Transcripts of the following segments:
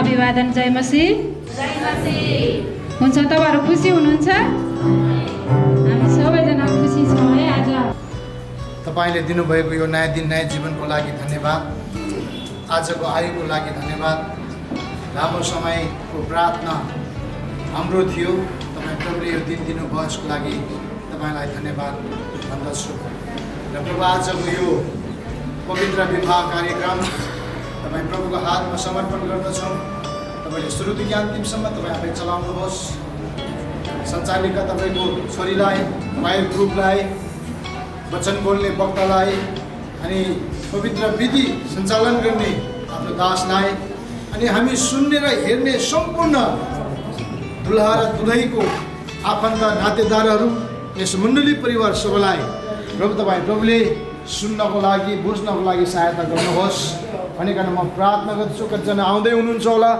अभिवादन। जय मसीह। हुन्छ, तपाईँहरू खुसी हुनुहुन्छ? हामी सबैजना खुसी छौँ है। आज तपाईँले दिनुभएको यो नयाँ दिन, नयाँ जीवनको लागि धन्यवाद। आजको आयुको लागि धन्यवाद। लामो समयको प्रार्थना हाम्रो थियो, तपाईँ प्रभुले यो दिन दिनुभयो, यसको लागि तपाईँलाई धन्यवाद भन्दछु। र प्रभु आजको यो पवित्र विवाह कार्यक्रम तपाईँ प्रभुको हातमा समर्पण गर्दछौँ। तपाईँले सुरुदेखि अन्तिमसम्म तपाईँ आफै चलाउनुहोस्। सञ्चालिका तपाईँको छोरीलाई, वाइफ ग्रुपलाई, वचन बोल्ने वक्तालाई अनि पवित्र विधि सञ्चालन गर्ने आफ्नो दासलाई अनि हामी सुन्ने र हेर्ने सम्पूर्ण दुलहा र दुलहीको आफन्त नातेदारहरू, यस मण्डली परिवार सबैलाई प्रभुले सुन्नको लागि, बुझ्नको लागि सहायता गर्नुहोस् भनिकन म प्रार्थना गर्छु। कतिजना आउँदै हुनुहुन्छ होला?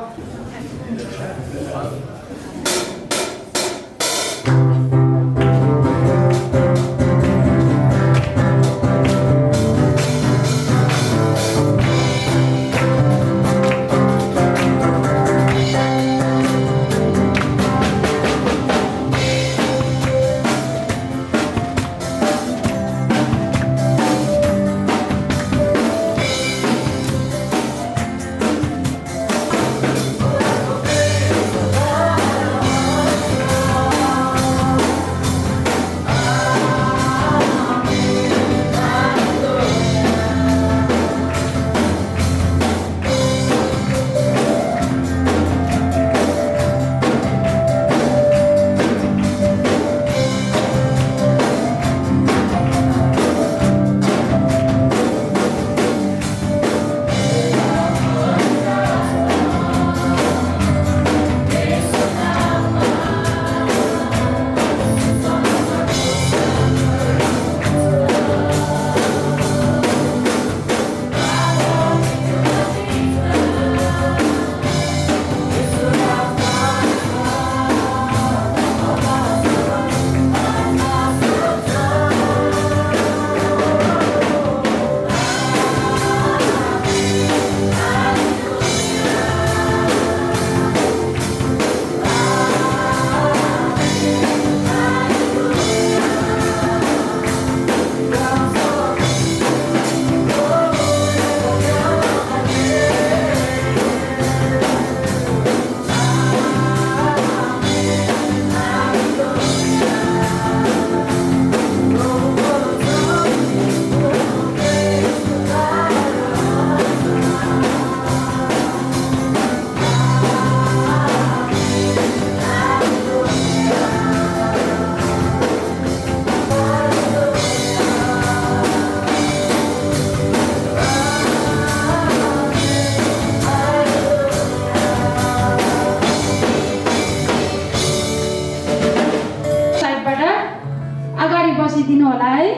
दिनु होला है।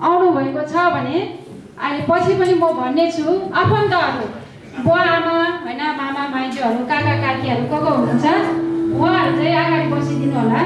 आउनु भएको छ भने अहिले पछि पनि म भन्ने छु, आफन्तहरू, बुवा आमा होइन, मामा माइजूहरू, काका काकीहरू को हुनुहुन्छ उहाँहरू चाहिँ अगाडि बसिदिनु होला।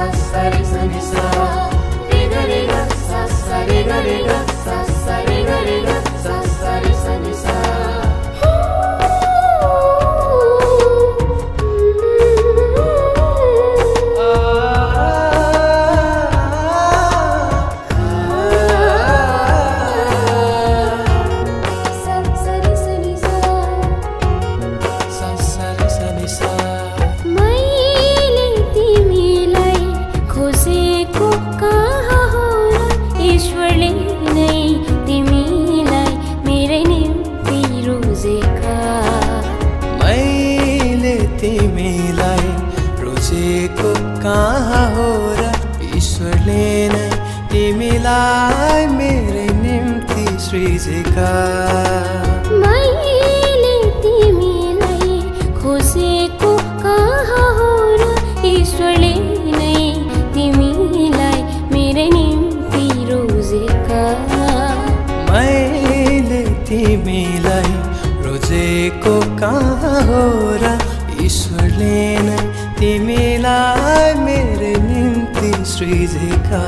सा सा रे सा नि सा रे ग रे ग सा सा रे ग रे ग सा सा रे ग रे ग सा सा रे सा नि सा कहाँ हो र ईश्वरले नै तिमीलाई मेरै निम्ति सृजेका मैले तिमीलाई खोजेको कहाँ हो र ईश्वरले नै तिमीलाई मेरै निम्ति रोजेका मैले तिमीलाई रोजेको कहाँ हो र ईश्वरले नै तिमीलाई मेरे निम्ति सृजेका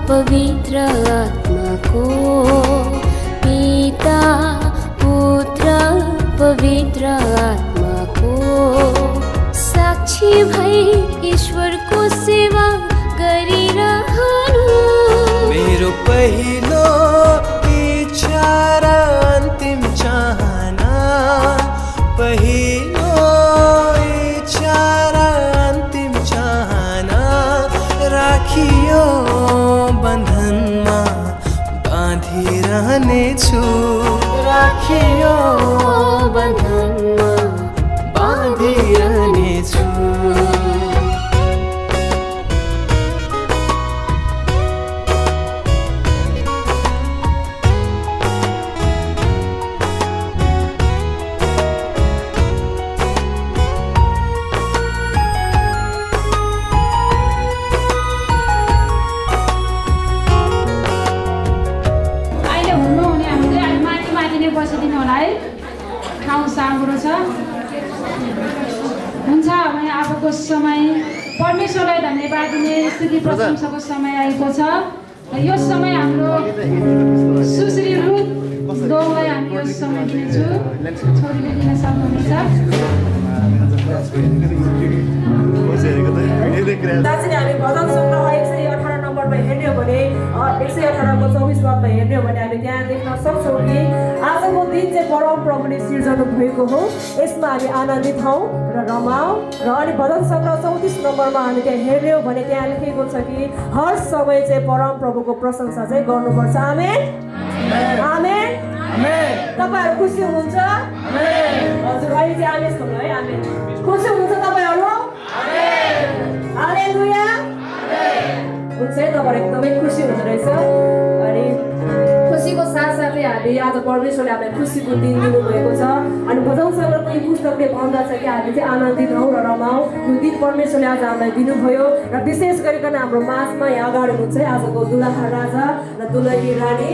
पवित्र आत्माको पिता पुत्र पवित्र आत्माको साक्षी भई ईश्वरको सेवा गरिरहनु मेरो पहिलो इच्छा र अन्तिम चाहना पहिलो इच्छा र अन्तिम चाहना राखियो बन्धनमा बाँधिरहनेछु राखियो बन्धनमा बाँधिरहनेछु बसिदिनु होला है ठाउँ साँघुरो छ हुन्छ भने अबको समय परमेश्वरलाई धन्यवाद दिने स्तुति प्रशंसाको समय आएको छ र यो समय हाम्रो सुश्री रुथ दोलाई हामी यो समय दिनेछु छोरीले दिन सक्नुहुन्छ दार्जिलिङ हामी भजन सङ्ग्रह 118 नम्बरमा हेर्ने हो भने 118 को 24 पदमा हेर्ने हो भने हामी त्यहाँ देख्न सक्छौँ कि आजको दिन चाहिँ परम प्रभुले सिर्जनु भएको हो यसमा हामी आनन्दित हौँ र रमाऊ र अनि भजन सङ्ग्रह 34 नम्बरमा हामी त्यहाँ हेर्ने हो भने त्यहाँ लेखेको छ कि हर समय चाहिँ परम प्रभुको प्रशंसा चाहिँ गर्नुपर्छ आमेन आमेन तपाईँहरू खुसी हुनुहुन्छ हजुर अहिले चाहिँ आमेन भन्नु है आमेन खुसी हुनुहुन्छ तपाईँहरू हालेलुया हुन्छ है तपाईँहरू एकदमै खुसी हुँदो रहेछ अनि खुसीको साथसाथै हामी आज परमेश्वरले हामीलाई खुसीको दिन दिनुभएको छ अनि भजन सङ्ग्रहको यो पुस्तकले भन्दछ कि हामी चाहिँ आनन्दित हौँ र रमाऊ यो दिन परमेश्वरले आज हामीलाई दिनुभयो र विशेष गरिकन हाम्रो माझमा यहाँ अगाडि हुनुहुन्छ है आजको दुलहा राजा र दुलही रानी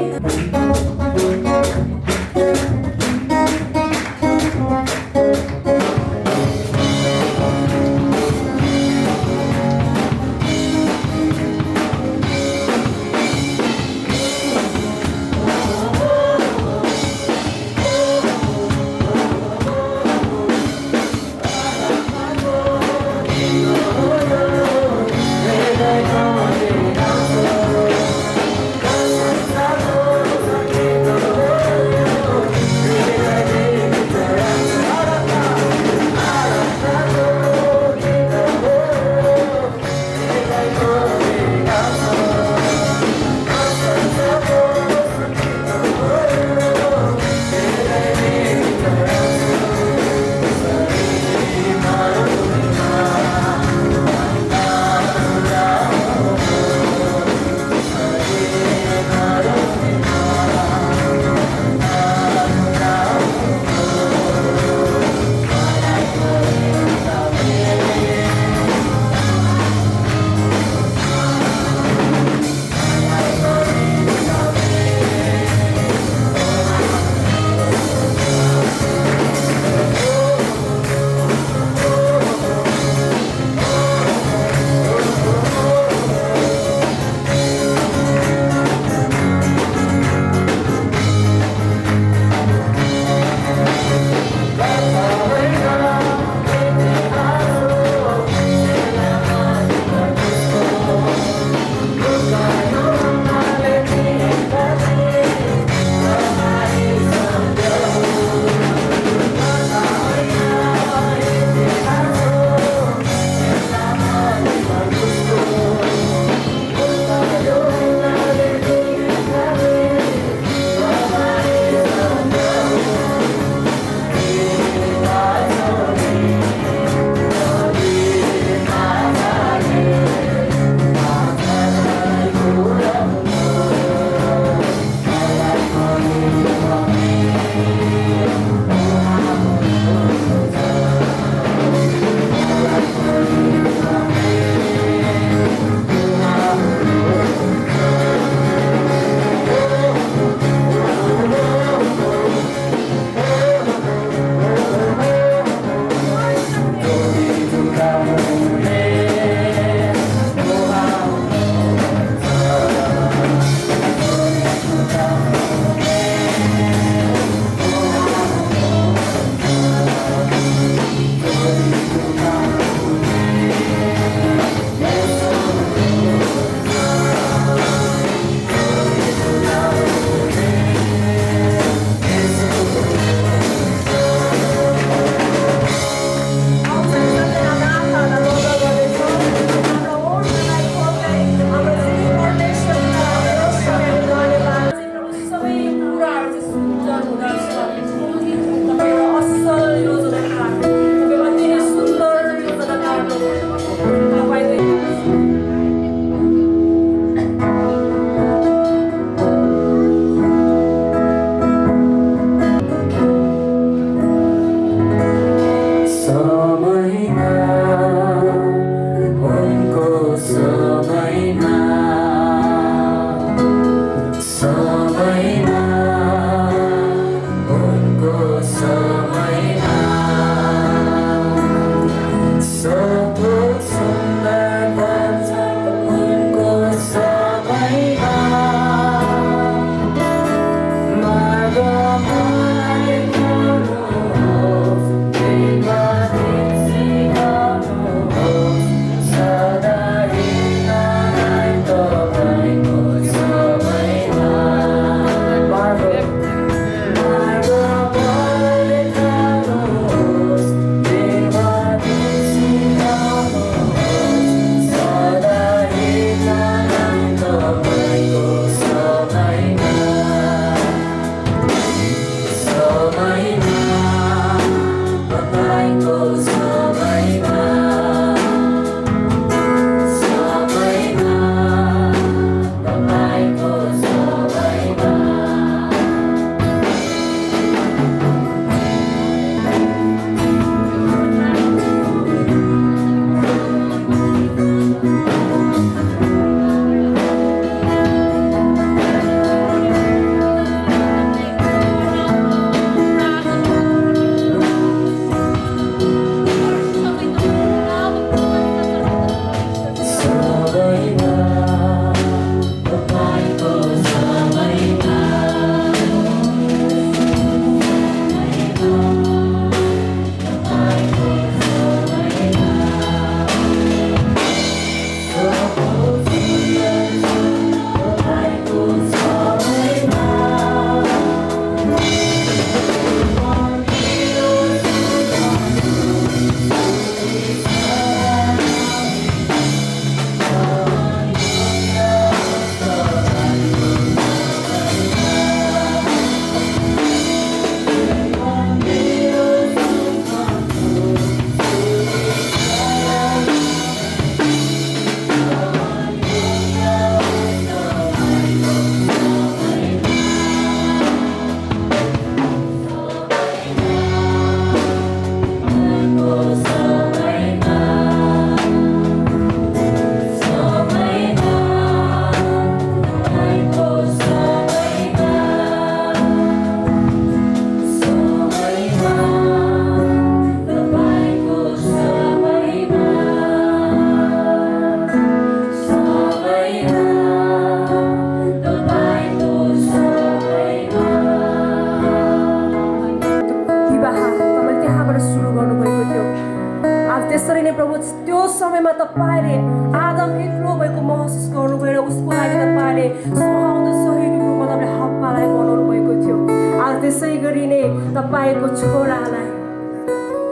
तपाईँले आदम एक्लो भएको महसुस गर्नुभयो र उसको लागि तपाईँले सुहाउँदो सहयोगी रूपमा तपाईँले हप्पालाई बनाउनु भएको थियो। आज त्यसै गरी नै तपाईँको छोरालाई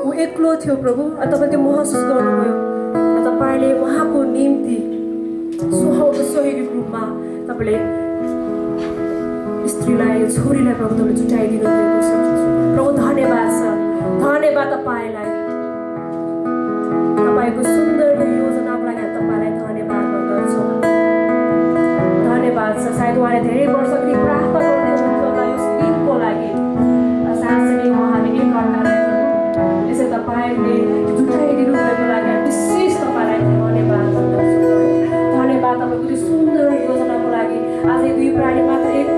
ऊ एक्लो थियो प्रभु, तपाईँले त्यो महसुस गर्नुभयो र तपाईँले उहाँको निम्ति सुहाउँदो सहयोगी रूपमा तपाईँले स्त्रीलाई छोरीलाई प्रभु तपाईँले छुट्याइदिनु भएको छ। प्रभु धन्यवाद छ, धन्यवाद तपाईँलाई, तपाईँको सुन्दर योजनाको लागि तपाईँलाई धन्यवाद गर्दछौँ। धन्यवाद छ। सायद उहाँले धेरै वर्षदेखि प्रार्थना गर्दै हुनुहुन्थ्यो होला यो दिनको लागि, साँच्चै उहाँले एकअर्कालाई यसै तपाईँले जुटाइदिनु भएको लागि विशेष तपाईँलाई धन्यवाद गर्दछौँ। धन्यवाद तपाईँको त्यो सुन्दर योजनाको लागि। आज दुई प्राणी मात्र एक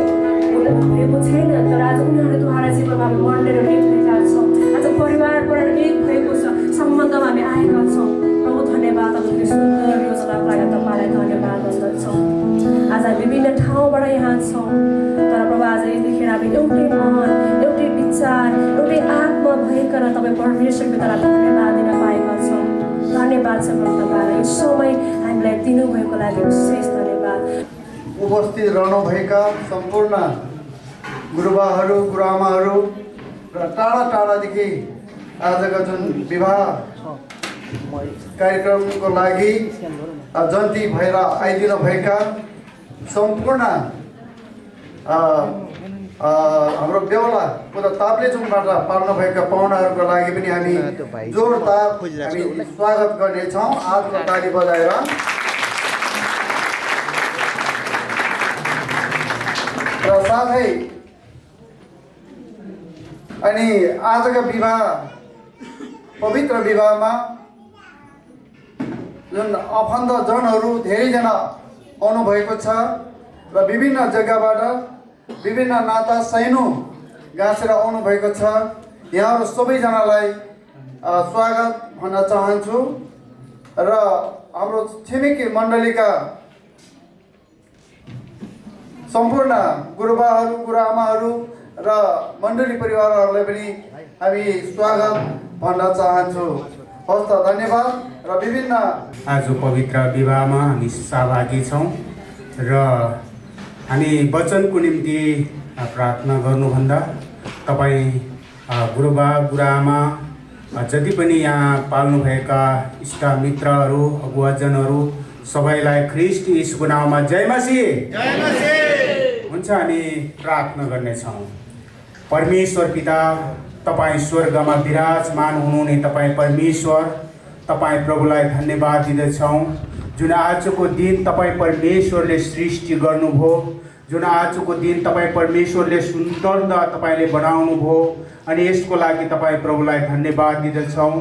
भएको छैन, तर आज उनीहरूद्वारा जीवनमा हामी मण्डेर निक्लेका छौँ। आज परिवारबाट एक भएको छ, सम्बन्धमा हामी आएका छौँ। प्रभु धन्यवाद, तपाईँको सुन्दर योजनाको लागि तपाईँलाई धन्यवाद गर्दछौँ। आज हामी विभिन्न ठाउँबाट यहाँ छौँ, तर प्रभु आज यतिखेर हामी एउटै मन, एउटै विचार, एउटै आत्मा भइकन तपाईँ परमेश्वर पितालाई धन्यवाद दिन पाएका छौँ। धन्यवाद छ प्रभु तपाईँलाई, यो समय हामीलाई दिनुभएको लागि विशेष धन्यवाद। उपस्थित रहनुभएका सम्पूर्ण गुरुबाहरू, गुरुआमाहरू र टाढा टाढादेखि आजका जुन विवाह कार्यक्रमको लागि जन्ती भएर आइदिनु भएका सम्पूर्ण हाम्रो बेहुला उता ताप्लेजुङबाट पाल्नुभएका पाहुनाहरूको लागि पनि हामी जोरदार हामी स्वागत गर्नेछौँ आजको ताली बजाएर। र साथै अनि आजको विवाह पवित्र विवाहमा जुन आफन्तजनहरू धेरैजना आउनुभएको छ र विभिन्न जग्गाबाट विभिन्न नाता सैनो गाँसेर आउनुभएको छ। यहाँहरू सबैजनालाई स्वागत भन्न चाहन्छु र हाम्रो छिमेकी मण्डलीका सम्पूर्ण गुरुबाहरू, गुरुआमाहरू र मण्डली परिवारहरूलाई पनि हामी स्वागत भन्न चाहन्छु। हस् त, धन्यवाद। र विभिन्न आज पवित्र विवाहमा हामी सहभागी छौँ र हामी वचनको निम्ति प्रार्थना गर्नुभन्दा तपाईँ गुरुबा, गुरुआमा, जति पनि यहाँ पाल्नुभएका इष्ट मित्रहरू, अगुवाजनहरू सबैलाई ख्रिस्ट यीशुको नाममा जय मसीह। हुन्छ, हामी प्रार्थना गर्नेछौँ। परमेश्वर पिता, तपाईँ स्वर्गमा विराजमान हुनुहुने तपाईँ परमेश्वर, तपाईँ प्रभुलाई धन्यवाद दिँदछौँ जुन आजको दिन तपाईँ परमेश्वरले सृष्टि गर्नुभयो, जुन आजको दिन तपाईँ परमेश्वरले सुन्दर तपाईँले बनाउनुभयो अनि यसको लागि तपाईँ प्रभुलाई धन्यवाद दिँदछौँ।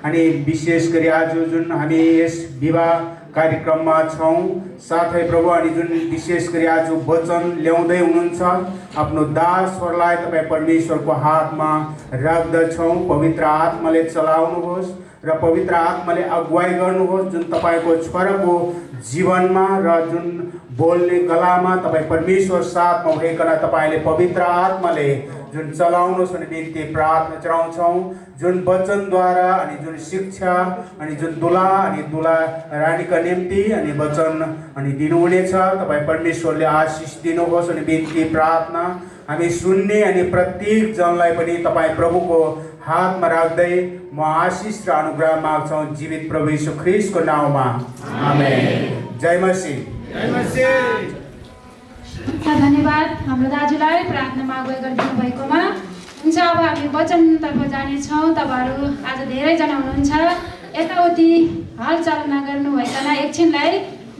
अनि विशेष गरी आज जुन हामी यस विवाह कार्यक्रममा छौँ, साथै प्रभु अनि जुन विशेष गरी आज वचन ल्याउँदै हुनुहुन्छ आफ्नो दासहरूलाई तपाईँ परमेश्वरको हातमा राख्दछौँ। पवित्र आत्माले चलाउनुहोस् र पवित्र आत्माले अगुवाई गर्नुहोस् जुन तपाईँको छोराको जीवनमा र जुन बोल्ने गलामा तपाईँ परमेश्वर साथमा भइकन तपाईँले पवित्र आत्माले जुन चलाउनुहोस् भन्ने निम्ति प्रार्थना चढाउँछौँ। जुन वचनद्वारा अनि जुन शिक्षा अनि जुन दुला अनि दुला रानीका निम्ति अनि वचन अनि दिनुहुनेछ, तपाईँ परमेश्वरले आशिष दिनुहोस् अनि बिन्ती प्रार्थना हामी सुन्ने अनि प्रत्येक जनलाई पनि तपाईँ प्रभुको हातमा राख्दै म आशिष र अनुग्रह माग्छौँ जीवित प्रभु यीशु ख्रिस्टको नाउँमा, आमेन। जय मसीह। धन्यवाद हाम्रो दाजुलाई प्रार्थनामा अगुवाई गरिदिनु भएकोमा। हुन्छ, अब हामी वचनतर्फ जानेछौँ। तपाईँहरू आज धेरैजना हुनुहुन्छ, यताउति हलचल नगर्नुभइकन एकछिनलाई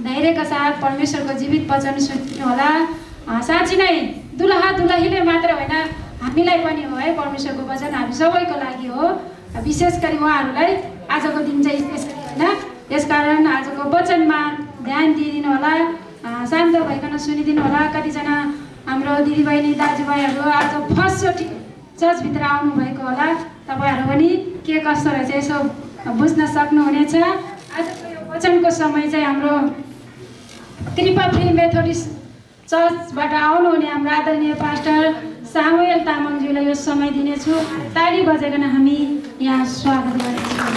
धैर्यका साथ परमेश्वरको जीवित वचन सुन्नु होला। साँच्ची नै दुलहा दुलहीले मात्र होइन, हामीलाई पनि हो है, परमेश्वरको वचन हामी सबैको लागि हो। विशेष गरी उहाँहरूलाई आजको दिन चाहिँ स्पेसली होइन, यसकारण आजको वचनमा ध्यान दिइदिनु होला, शान्त भइकन सुनिदिनु होला। कतिजना हाम्रो दिदीबहिनी दाजुभाइहरू आज फर्स्टचोटि चर्चभित्र आउनुभएको होला, तपाईँहरू पनि के कस्तो रहेछ यसो बुझ्न सक्नुहुनेछ। आजको यो वचनको समय चाहिँ हाम्रो कृपा फ्री मेथोडिस्ट चर्चबाट आउनुहुने हाम्रो आदरणीय पास्टर सामुएल तामाङज्यूलाई यो समय दिनेछु। ताली बजाइकन हामी यहाँ स्वागत गर्नेछौँ।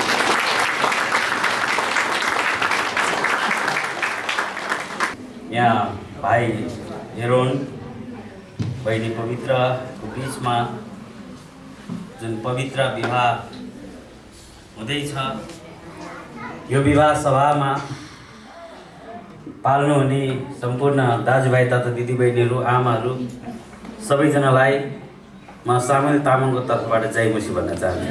यहाँ भाइ हेरोन बहिनी पवित्रको बिचमा जुन पवित्र विवाह हुँदैछ, यो विवाह सभामा पाल्नुहुने सम्पूर्ण दाजुभाइ तथा दिदीबहिनीहरू, आमाहरू सबैजनालाई म सामुएल तामाङको तर्फबाट जय मसी भन्न चाहन्छु।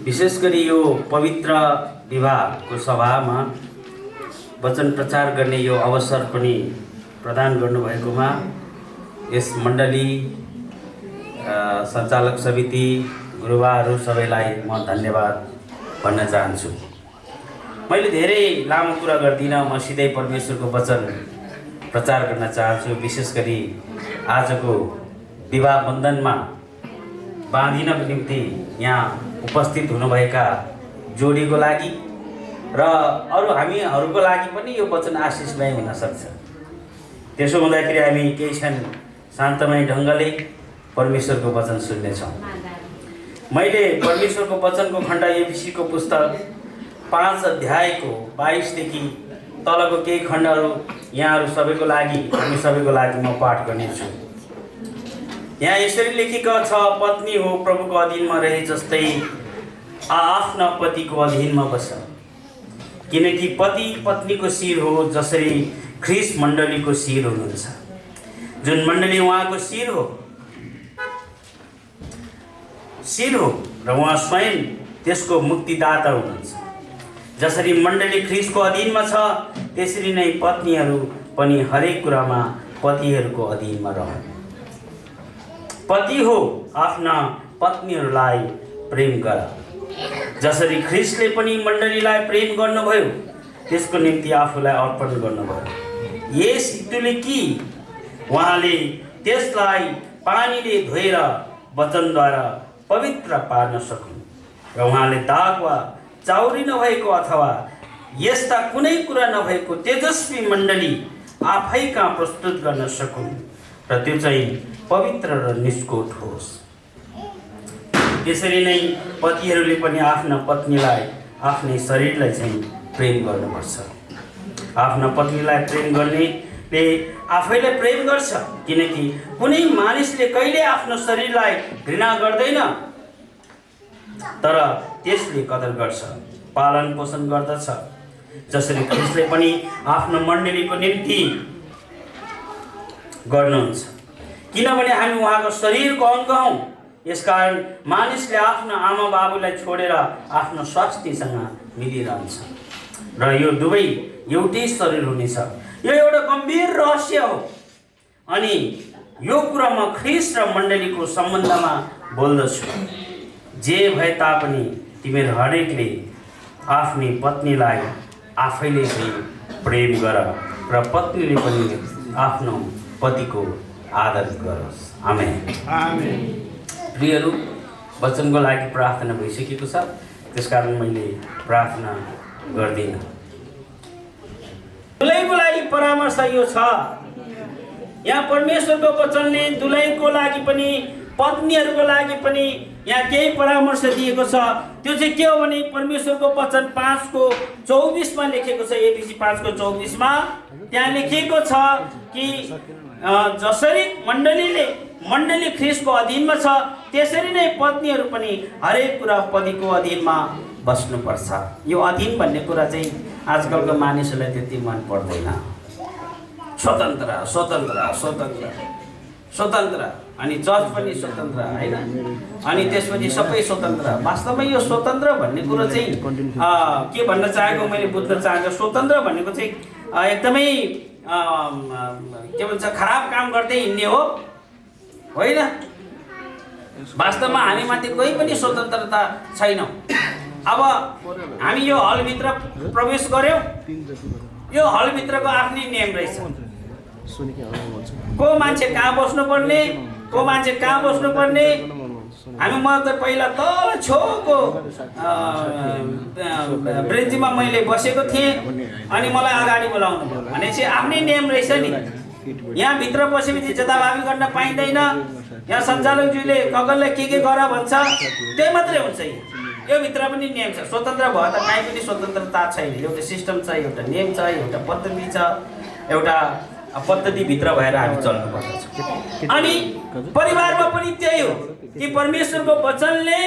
विशेष गरी यो पवित्र विवाहको सभामा वचन प्रचार गर्ने यो अवसर पनि प्रदान गर्नुभएकोमा यस मण्डली, सञ्चालक समिति, गुरुबाहरू सबैलाई म धन्यवाद भन्न चाहन्छु। मैले धेरै लामो कुरा गर्दिनँ, म सिधै परमेश्वरको वचन प्रचार गर्न चाहन्छु। विशेष गरी आजको विवाह बन्धनमा बाँधिनको निम्ति यहाँ उपस्थित हुनुभएका जोडीको लागि र अरू हामीहरूको लागि पनि यो वचन आशिषमय हुनसक्छ। त्यसो हुँदाखेरि हामी केही क्षण शान्तमय ढङ्गले परमेश्वरको वचन सुन्नेछौँ। मैले परमेश्वरको वचनको खण्ड एफिसीको पुस्तक 5 अध्यायको 22 देखि तलको केही खण्डहरू यहाँहरू सबैको लागि, हामी सबैको लागि म पाठ गर्नेछु। यहाँ यसरी लेखिएको छ, पत्नी हो प्रभुको अधीनमा रहे जस्तै आफ्ना पतिको अधीनमा बस, किनकि पति पत्नीको शिर हो, जसरी ख्रीष्ट मण्डलीको शिर हुनुहुन्छ, जुन मण्डली उहाँको शिर हो र उहाँ स्वयं त्यसको मुक्तिदाता हुनुहुन्छ। जसरी मण्डली ख्रीष्टको अधीनमा छ, त्यसरी नै पत्नीहरू पनि हरेक कुरामा पतिहरूको अधीनमा रहन्। पति हो आफ्ना पत्नीहरूलाई प्रेम गर, जसरी ख्रीष्टले पनि मण्डलीलाई प्रेम गर्नुभयो, त्यसको निम्ति आफूलाई अर्पण गर्नुभयो। यस हेतुले कि उहाँले त्यसलाई पानीले धोएर वचनद्वारा पवित्र पार्न सकुन् र उहाँले दाग वा चाउरी नभएको अथवा यस्ता कुनै कुरा नभएको तेजस्वी मण्डली आफै कहाँ प्रस्तुत गर्न सकुन् र त्यो चाहिँ पवित्र र निष्कोट होस्। त्यसरी नै पतिहरूले पनि आफ्ना पत्नीलाई, आफ्नै शरीरलाई चाहिँ प्रेम गर्नुपर्छ। आफ्ना पत्नीलाई प्रेम गर्नेले आफैलाई प्रेम गर्छ, किनकि कुनै मानिसले कहिले आफ्नो शरीरलाई घृणा गर्दैन, तर त्यसले कदर गर्छ, पालन पोषण गर्दछ। जसरी ख्रीष्टले पनि आफ्नो मण्डलीको निम्ति गर्नुहुन्छ, किनभने हामी उहाँको शरीरको अङ्ग हौँ। यसकारण मानिसले आफ्नो आमा बाबुलाई छोडेर आफ्नो स्वास्थ्यसँग मिलिरहन्छ र यो दुवै एउटै शरीर हुनेछ। यो एउटा गम्भीर रहस्य हो। अनि यो कुरा म ख्रीष्ट र मण्डलीको सम्बन्धमा बोल्दछु। जे भए तापनि तिमीहरू हरेकले आफ्नी पत्नीलाई आफैले चाहिँ प्रेम गर र पत्नीले पनि आफ्नो पतिको आदर गरोस्। आमेन। प्रियहरू, वचनको लागि प्रार्थना भइसकेको छ, त्यसकारण मैले प्रार्थना गर्दिनँ। दुलैको लागि परामर्श यो छ। यहाँ परमेश्वरको वचनले दुलैको लागि पनि पत्नीहरूको लागि पनि यहाँ केही परामर्श दिएको छ। त्यो चाहिँ के हो भने परमेश्वरको वचन 5:24 मा लेखेको छ। एफिसी 5:24 मा त्यहाँ लेखिएको छ कि जसरी मण्डली ख्रीष्टको अधीनमा छ, त्यसरी नै पत्नीहरू पनि हरेक कुरा पतिको अधीनमा बस्नुपर्छ। यो अधीन भन्ने कुरा चाहिँ आजकलको मानिसहरूलाई त्यति मन पर्दैन। स्वतन्त्र अनि चर्च पनि स्वतन्त्र हैन, अनि त्यसपछि सबै स्वतन्त्र। वास्तवमा यो स्वतन्त्र भन्ने कुरो चाहिँ के भन्न चाहेको मैले बुझ्न चाहेको, स्वतन्त्र भनेको चाहिँ एकदमै के भन्छ खराब काम गर्दै हिँड्ने हो होइन। वास्तवमा हामीमाथि कोही पनि स्वतन्त्रता छैन। अब हामी यो हलभित्र प्रवेश गर्यौँ, यो हलभित्रको आफ्नै नियम रहेछ। को मान्छे कहाँ बस्नुपर्ने, को मान्छे कहाँ बस्नुपर्ने। हामी म त पहिला तल छेउको ब्रेन्चमा मैले बसेको थिएँ, अनि मलाई अगाडि बोलाउनु भयो भनेपछि आफ्नै नियम रहेछ नि। यहाँ भित्र पसेपछि जताभावी गर्न पाइँदैन। यहाँ सञ्चालकज्यूले कगललाई के गर भन्छ त्यही मात्रै हुन्छ। यो भित्र पनि नियम छ। स्वतन्त्र भयो त काहीँ पनि स्वतन्त्रता छैन। एउटा सिस्टम छ, एउटा नियम छ, एउटा पद्धति छ, एउटा पद्धतिभित्र भएर हामी चल्नु पर्दछ। अनि परिवारमा पनि त्यही हो कि परमेश्वरको वचनले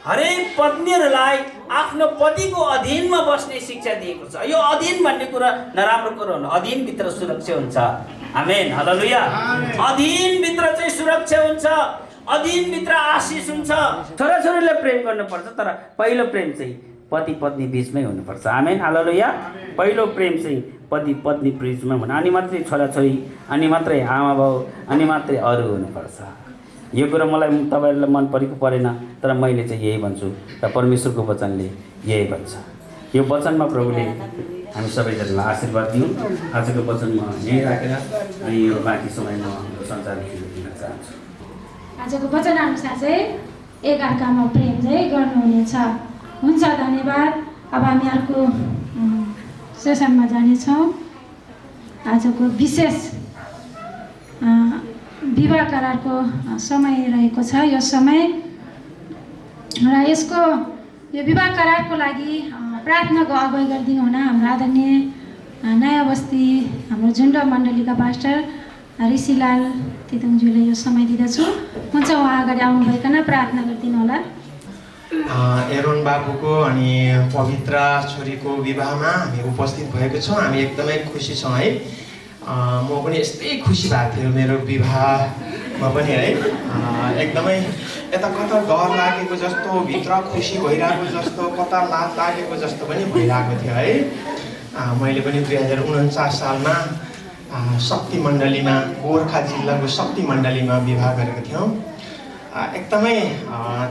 हरेक पत्नीहरूलाई आफ्नो पतिको अधीनमा बस्ने शिक्षा दिएको छ। यो अधीन भन्ने कुरा नराम्रो कुरो हो, अधीनभित्र सुरक्षा हुन्छ। आमेन, हालेलुया। अधीनभित्र चाहिँ सुरक्षा हुन्छ, अधीनभित्र आशिष हुन्छ। छोराछोरीलाई प्रेम गर्नुपर्छ, तर पहिलो प्रेम चाहिँ पति पत्नी बिचमै हुनुपर्छ। आमेन, हालेलुया। पहिलो प्रेम चाहिँ पति पत्नी बिचमै हुनु, अनि मात्रै छोराछोरी, अनि मात्रै आमा बाउ, अनि मात्रै अरू हुनुपर्छ। यो कुरा मलाई तपाईँहरूलाई मन परेको परेन, तर मैले चाहिँ यही भन्छु र परमेश्वरको वचनले यही भन्छ। यो वचनमा प्रभुले हामी सबैजनालाई आशीर्वाद दिउँ। आजको वचन म यहीँ राखेर अनि यो बाँकी समयमा हाम्रो सञ्चार दिन चाहन्छु। आजको वचनअनुसार चाहिँ एकअर्कामा प्रेम चाहिँ गर्नुहुनेछ। हुन्छ, धन्यवाद। अब हामी अर्को सेसनमा जानेछौँ। आजको विशेष विवाह करारको समय रहेको छ। यो समय र यसको यो विवाह करारको लागि प्रार्थनाको अगुवाई गरिदिनु हुन हाम्रो आदरणीय नयाँ बस्ती हाम्रो झुन्ड मण्डलीका पास्टर ऋषिलाल तितुङज्यूले यो समय दिँदछु। हुन्छ, उहाँ अगाडि आउनुभइकन प्रार्थना गरिदिनु होला। एरोन बाबुको अनि पवित्र छोरीको विवाहमा हामी उपस्थित भएको छौँ। हामी एकदमै खुसी छौँ है। म पनि यस्तै खुसी भएको थियो मेरो विवाहमा पनि है। एकदमै यता कता डर लागेको जस्तो, भित्र खुसी भइरहेको जस्तो, कता लाज लागेको जस्तो पनि भइरहेको थियो है। मैले पनि 2049 सालमा शक्ति मण्डलीमा, गोर्खा जिल्लाको शक्ति मण्डलीमा विवाह गरेको थियौँ। एकदमै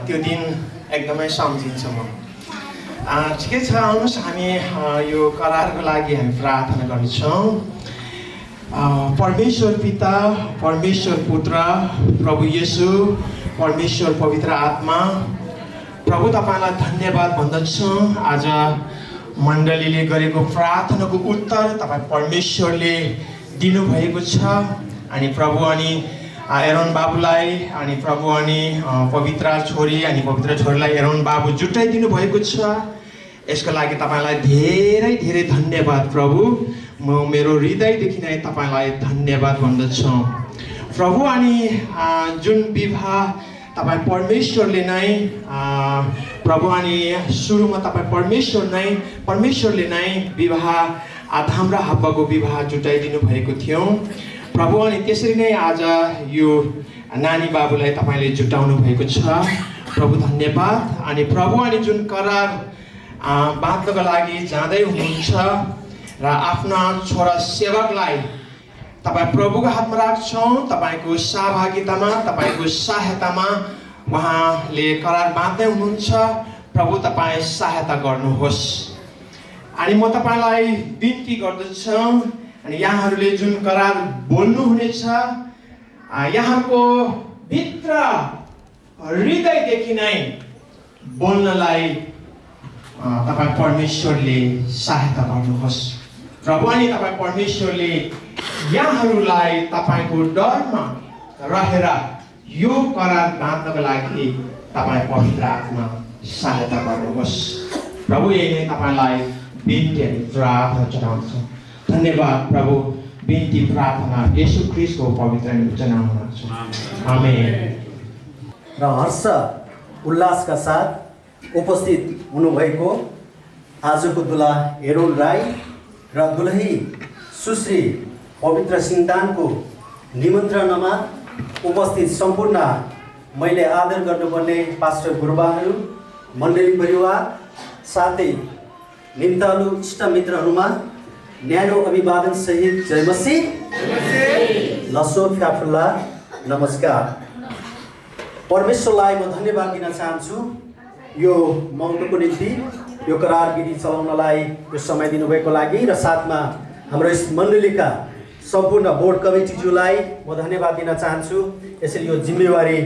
त्यो दिन एकदमै सम्झिन्छ म। ठिकै छ, आउनुहोस् हामी यो करारको लागि हामी प्रार्थना गर्नेछौँ। परमेश्वर पिता, परमेश्वर पुत्र, प्रभु येशू, परमेश्वर पवित्र आत्मा, प्रभु तपाईँलाई धन्यवाद भन्दछौँ। आज मण्डलीले गरेको प्रार्थनाको उत्तर तपाईँ परमेश्वरले दिनुभएको छ। अनि प्रभु अनि एरोन बाबुलाई अनि प्रभु अनि पवित्र छोरी अनि पवित्र छोरीलाई एरोन बाबु जुटाइदिनु भएको छ। यसको लागि तपाईँलाई धेरै धेरै धन्यवाद प्रभु। म मेरो हृदयदेखि नै तपाईँलाई धन्यवाद भन्दछु प्रभु। अनि जुन विवाह तपाईँ परमेश्वरले नै प्रभु अनि सुरुमा तपाईँ परमेश्वरले नै विवाह आदम र हव्वाको विवाह जुटाइदिनु भएको थियो प्रभु। अनि त्यसरी नै आज यो नानी बाबुलाई तपाईँले जुटाउनु भएको छ प्रभु, धन्यवाद। अनि प्रभु अनि जुन करार बाँध्नको लागि जाँदै हुनुहुन्छ र आफ्ना छोरा सेवकलाई तपाईँ प्रभुको हातमा राख्छौँ। तपाईँको सहभागितामा, तपाईँको सहायतामा उहाँले करार बाँध्दै हुनुहुन्छ प्रभु, तपाईँ सहायता गर्नुहोस्। अनि म तपाईँलाई बिन्ती गर्दछु, अनि यहाँहरूले जुन करार बोल्नुहुनेछ यहाँको भित्र हृदयदेखि नै बोल्नलाई तपाईँ परमेश्वरले सहायता गर्नुहोस् प्रभु। अनि तपाईँ परमेश्वरले यहाँहरूलाई तपाईँको डरमा रहेर यो करार बाँध्नको लागि तपाईँ पवित्र आत्मा सहायता गर्नुहोस् प्रभु। यही नै तपाईँलाई बिन्ती अनि प्रार्थना चढाउँछौँ। धन्यवाद प्रभु। बिन्ती प्रार्थना येशू ख्रीष्टको पवित्र नाममा छ, आमेन। र हर्ष उल्लासका साथ उपस्थित हुनुभएको आजको दुला एरोन राई र दुलही सुश्री पवित्र सिंहदानको निमन्त्रणामा उपस्थित सम्पूर्ण मैले आदर गर्नुपर्ने पास्टर गुरुबाहरू, मण्डली परिवार, साथै निम्तालु इष्टमित्रहरूमा न्यानो अभिवादन सहित जय मसीह, लसो फ्याफुल्ला, नमस्कार। परमेश्वरलाई म धन्यवाद दिन चाहन्छु यो महत्त्वको निम्ति, यो करार विधि चलाउनलाई यो समय दिनुभएको लागि, र साथमा हाम्रो यस मण्डलीका सम्पूर्ण बोर्ड कमिटीज्यूलाई म धन्यवाद दिन चाहन्छु यसरी यो जिम्मेवारी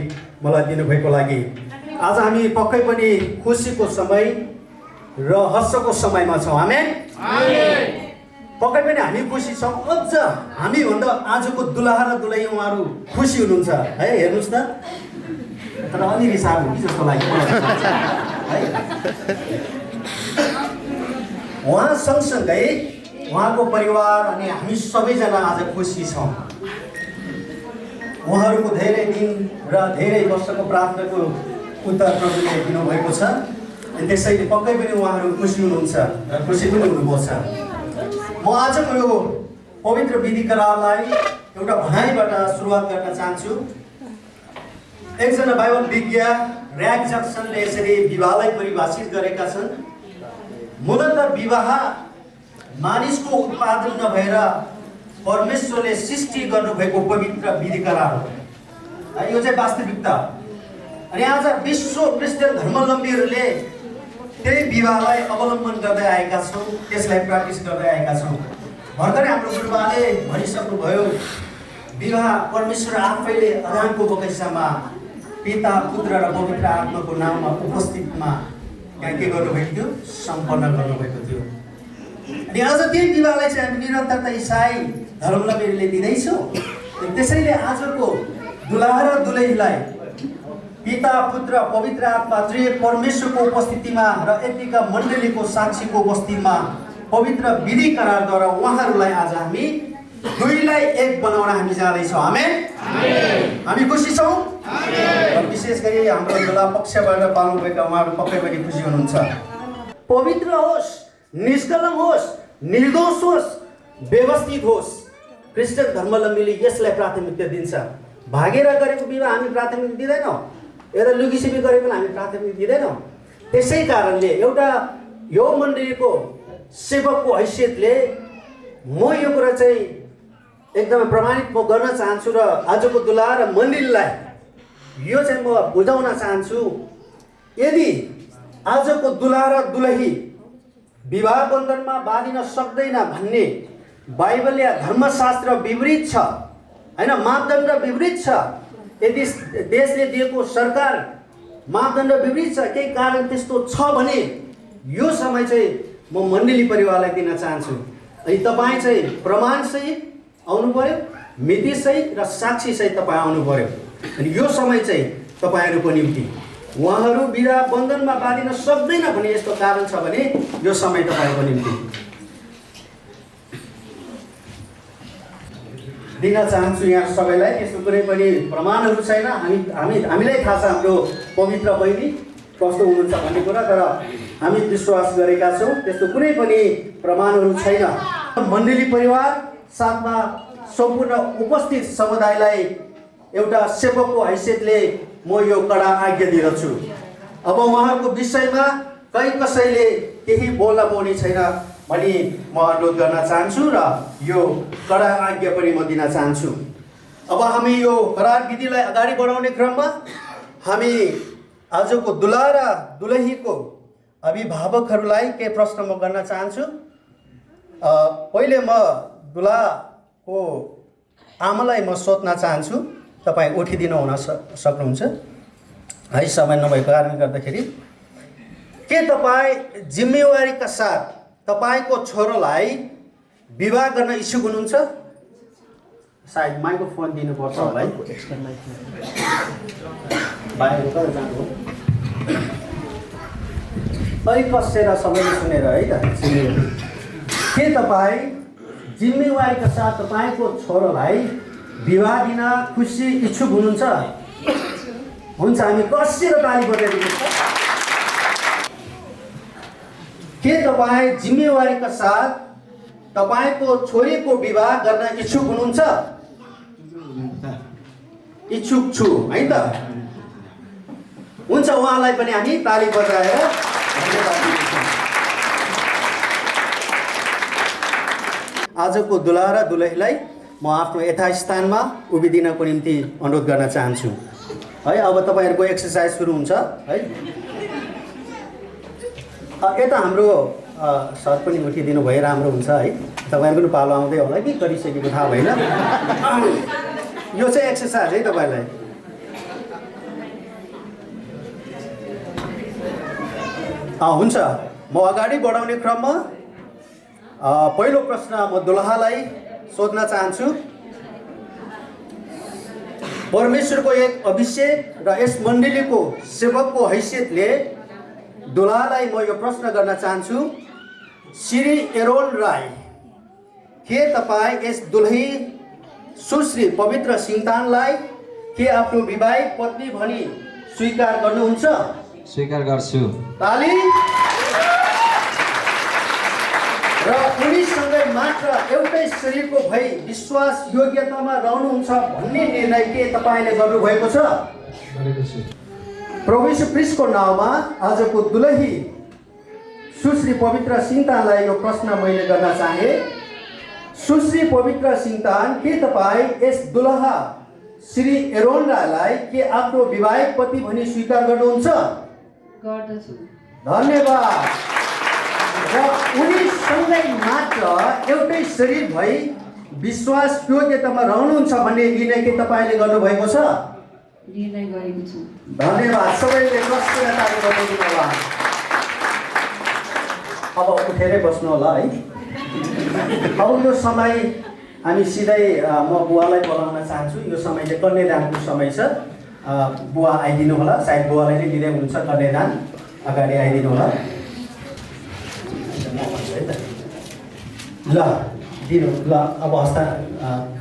मलाई दिनुभएको लागि। आज हामी पक्कै पनि खुसीको समय र हर्षको समयमा छौँ, आमेन। पक्कै पनि हामी खुसी छौँ। अझ हामीभन्दा आजको दुलहा र दुलही उहाँहरू खुसी हुनुहुन्छ है, हेर्नुहोस् न। तर अलि रिसाब हुन्छ जस्तो लाग्यो है। उहाँ सँगसँगै उहाँको परिवार अनि हामी सबैजना आज खुसी छौँ। उहाँहरूको धेरै दिन र धेरै वर्षको प्रार्थनाको उत्तर प्रभुले दिनुभएको छ। अनि त्यसैले पक्कै पनि उहाँहरू खुसी हुनुहुन्छ र खुसी पनि हुनुभएको छ। म आजको यो पवित्र विधि करारलाई एउटा भनाइबाट सुरुवात गर्न चाहन्छु। एकजना बाइबल विज्ञ र्याग जक्सनले यसरी विवाहलाई परिभाषित गरेका छन्। मूलतः विवाह मानिसको उत्पादन नभएर परमेश्वरले सृष्टि गर्नुभएको पवित्र विधि करार हो। यो चाहिँ वास्तविकता। अनि आज विश्व क्रिस्चियन धर्मावलम्बीहरूले त्यही विवाहलाई अवलम्बन गर्दै आएका छौँ, त्यसलाई प्र्याक्टिस गर्दै आएका छौँ। भर्खरै हाम्रो गुरुबाले भनिसक्नुभयो, विवाह परमेश्वर आफैले अदानको बगैँचामा पिता पुत्र र पवित्र आत्माको नाममा उपस्थितमा यहाँ के गर्नुभएको थियो, सम्पन्न गर्नुभएको थियो। अनि आज त्यही विवाहलाई चाहिँ हामी निरन्तरता इसाई धर्मावलम्बीहरूले दिँदैछौँ। त्यसैले आजको दुलहा र दुलहीलाई पिता पुत्र पवित्र आत्मा त्रिएक परमेश्वरको उपस्थितिमा र यतिका मण्डलीको साक्षीको उपस्थितिमा पवित्र विधि करारद्वारा उहाँहरूलाई आज हामी दुईलाई एक बनाउन हामी जाँदैछौँ। आमेन। हामी खुसी छौँ। विशेष गरी हाम्रो दुलहा पक्षबाट पाउनुभएका उहाँहरू पक्कै पनि खुसी हुनुहुन्छ। पवित्र होस्, निष्कलङ्क होस्, निर्दोष होस्, व्यवस्थित होस्। क्रिस्चियन धर्मावलम्बीले यसलाई प्राथमिकता दिन्छ। भागेर गरेको विवाह हामी प्राथमिकता दिँदैनौँ, एउटा लुकीसिपी गरेको हामी प्राथमिकता दिँदैनौँ। त्यसै कारणले एउटा यो मण्डलीको सेवकको हैसियतले म यो कुरा चाहिँ एकदमै प्रमाणित म गर्न चाहन्छु र आजको दुलहा र मण्डलीलाई यो चाहिँ म बुझाउन चाहन्छु। यदि आजको दुलहा र दुलही विवाह बन्धनमा बाँधिन सक्दैन भन्ने बाइबल या धर्मशास्त्र विपरीत छ, होइन, मापदण्ड विपरीत छ, यदि देशले दिएको सरकार मापदण्ड विपरीत छ, केही कारण त्यस्तो छ भने यो समय चाहिँ म मण्डली परिवारलाई दिन चाहन्छु। अनि तपाईँ चाहिँ प्रमाणसहित आउनु पर्यो, मितिसहित र साक्षीसहित तपाईँ आउनु पर्यो। अनि यो समय चाहिँ तपाईँहरूको निम्ति उहाँहरू विवाह बन्धनमा बाँधिन सक्दैन भने यस्तो कारण छ भने यो समय तपाईँको निम्ति दिन चाहन्छु। यहाँ सबैलाई त्यस्तो कुनै पनि प्रमाणहरू छैन। हामीलाई थाहा छ हाम्रो पवित्र बहिनी कस्तो हुनुहुन्छ भन्ने कुरा, तर हामी विश्वास गरेका छौँ त्यस्तो कुनै पनि प्रमाणहरू छैन। मण्डली परिवार साथमा सम्पूर्ण उपस्थित समुदायलाई एउटा सेवकको हैसियतले म यो कडा आज्ञा दिँदछु। अब उहाँहरूको विषयमा कहीँ कसैले केही बोल्न पाउने छैन भनी म अनुरोध गर्न चाहन्छु र यो कडा आज्ञा पनि म दिन चाहन्छु। अब हामी यो करार विधिलाई अगाडि बढाउने क्रममा हामी आजको दुलहा र दुलहीको अभिभावकहरूलाई केही प्रश्न म गर्न चाहन्छु। पहिले म दुलहाको आमालाई म सोध्न चाहन्छु। तपाईँ उठिदिनु हुन सक्नुहुन्छ है, समय नभएको कारणले गर्दाखेरि। के तपाईँ जिम्मेवारीका साथ तपाईँको छोरोलाई विवाह गर्न इच्छुक हुनुहुन्छ? सायद माइक्रोफोन दिनुपर्छ होला है, बाहिर कहाँ जानु हो, अलिक कसेर सबैले सुनेर है त। के तपाईँ जिम्मेवारीका साथ तपाईँको छोरोलाई विवाह दिन खुसी इच्छुक हुनुहुन्छ? हुन्छ, हामी कसेर ताली बजाइदिनुहोस्। के तपाईँ जिम्मेवारीका साथ तपाईँको छोरीको विवाह गर्न इच्छुक हुनुहुन्छ? इच्छुक छु है त। हुन्छ, उहाँलाई पनि हामी ताली बजाएर धन्यवाद दिन्छौँ। आजको दुलहा र दुलहीलाई म आफ्नो यथास्थानमा उभिदिनको निम्ति अनुरोध गर्न चाहन्छु है। अब तपाईँहरूको एक्सर्साइज सुरु हुन्छ है। यता हाम्रो सर पनि उठिदिनु भए राम्रो हुन्छ है। तपाईँहरूको पनि पालो आउँदै होला कि गरिसकेको थाहा भएन। यो चाहिँ एक्सर्साइज है तपाईँलाई। हुन्छ, म अगाडि बढाउने क्रममा पहिलो प्रश्न म दुलहालाई सोध्न चाहन्छु। परमेश्वरको एक अभिषेक र यस मण्डलीको सेवकको हैसियतले दुलालाई म यो प्रश्न गर्न चाहन्छु, श्री एरोन राई, के तपाईँ यस दुलही सुश्री पवित्र सिङतानलाई के आफ्नो विवाहित पत्नी भनी स्वीकार गर्नुहुन्छ? स्वीकार गर्छु। ताली। र उनीसँगै मात्र एउटै शरीरको भई विश्वास योग्यतामा रहनुहुन्छ भन्ने निर्णय के तपाईँले गर्नुभएको छ? प्रभु यीशु ख्रीष्टको नाउँमा आजको दुलही सुश्री पवित्र सिङतानलाई यो प्रश्न मैले गर्न चाहे। सुश्री पवित्र सिङतान, के तपाईँ यस दुलहा श्री एरोन राईलाई के आफ्नो विवाहित पति भनी स्वीकार गर्नुहुन्छ? गर्दछु। धन्यवाद। र उनीसँगै मात्र एउटै शरीर भई विश्वास योग्यतामा रहनुहुन्छ भन्ने निर्णय के तपाईँले गर्नुभएको छ? निर्णय गरेको छु। धन्यवाद। सबैले प्रश्नताले गरिदिनु होला। अब उठेरै बस्नु होला है। अब यो समय हामी सिधै म बुवालाई बोलाउन चाहन्छु। यो समय चाहिँ कन्यादानको समय छ। बुवा आइदिनु होला। सायद बुवालाई नै दिँदै हुनुहुन्छ कन्यादान। अगाडि आइदिनु होला। ल दिनु ल। अब हस्ता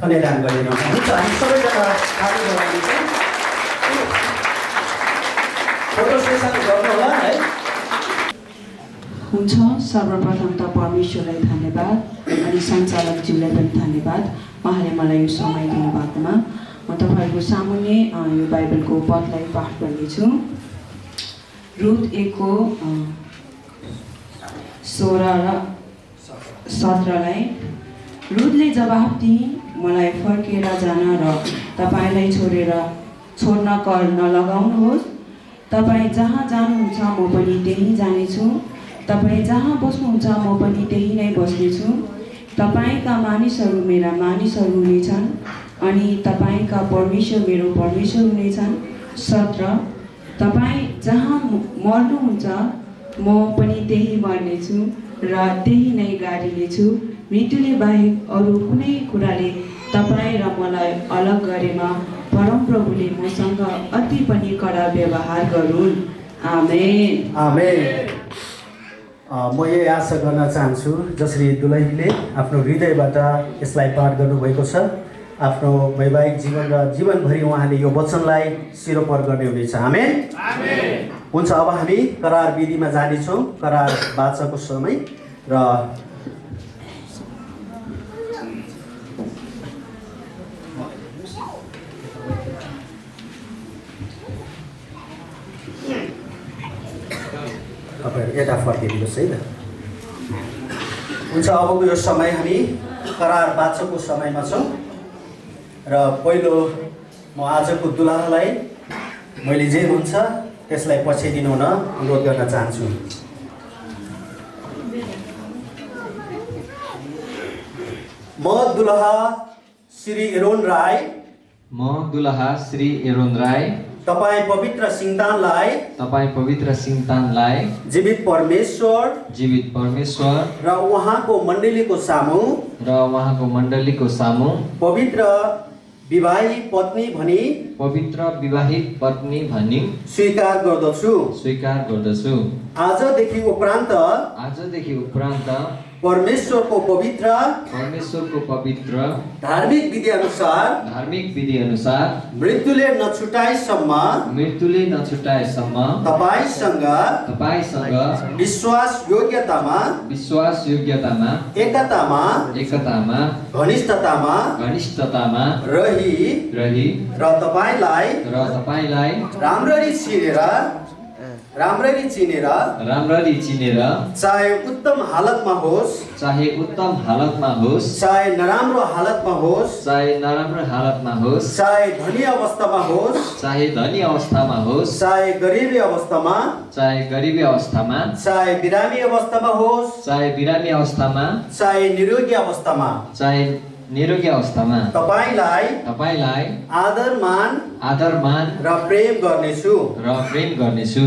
कन्यादान गरिदिनु हुन्छ। हामी सबैजना आगे बढाउनेछौँ। फोटो सेसन गर्नु होला है। हुन्छ। सर्वप्रथम त परमेश्वरलाई धन्यवाद अनि सञ्चालकज्यूलाई पनि धन्यवाद, उहाँले मलाई यो समय दिनुभएकोमा। म तपाईँहरूको सामुन्ने यो बाइबलको पदलाई पाठ गर्नेछु। रुथ 1:16 र 17लाई। रुथले जवाफ दिइन्, मलाई फर्केर जान र तपाईँलाई छोड्न कर नलगाउनुहोस्। तपाईँ जहाँ जानुहुन्छ म पनि त्यहीँ जानेछु, तपाईँ जहाँ बस्नुहुन्छ म पनि त्यही नै बस्नेछु। तपाईँका मानिसहरू मेरा मानिसहरू हुनेछन् अनि तपाईँका परमेश्वर मेरो परमेश्वर हुनेछन्। 17 तपाईँ जहाँ मर्नुहुन्छ म पनि त्यही मर्नेछु र त्यही नै गाडिनेछु। मृत्युले बाहेक अरू कुनै कुराले तपाईँ र मलाई अलग गरेमा परमप्रभुले मसँग अति पनि कडा व्यवहार गरून्। आमेन। आमेन। म यही आशा गर्न चाहन्छु जसरी दुलहीले आफ्नो हृदयबाट यसलाई पाठ गर्नुभएको छ, आफ्नो वैवाहिक जीवन र जीवनभरि उहाँले यो वचनलाई सिरोपर गर्ने हुनेछ। आमेन। हुन्छ। अब हामी करार विधिमा जानेछौँ। करार वाचकको समय र तपाईँहरू यता फर्किदिनुहोस् है त। हुन्छ। अबको यो समय हामी करार वाचकको समयमा छौँ र पहिलो म आजको दुलहालाई मैले जे हुन्छ त्यसलाई पछ्याइदिनु हुन अनुरोध गर्न चाहन्छु। म दुलहा श्री एरोन राई, तपाईँ पवित्र सिङतानलाई जीवित परमेश्वर र उहाँको मण्डलीको सामु पवित्र विवाहित पत्नी भनी स्वीकार गर्दछु। आजदेखि उपरान्त परमेश्वरको पवित्र धार्मिक विधि अनुसार मृत्युले नछुटाएसम्म तपाईसँग विश्वास योग्यतामा एकतामा घनिष्ठतामा रही र तपाईँलाई राम्ररी चिनेर चाहे उत्तम हालतमा होस् चाहे नराम्रो हालतमा होस् चाहे धनी अवस्थामा होस् चाहे गरिबी अवस्थामा चाहे बिरामी अवस्थामा होस् चाहे निरोगी अवस्थामा तपाईलाई आदर मान र प्रेम गर्नेछु।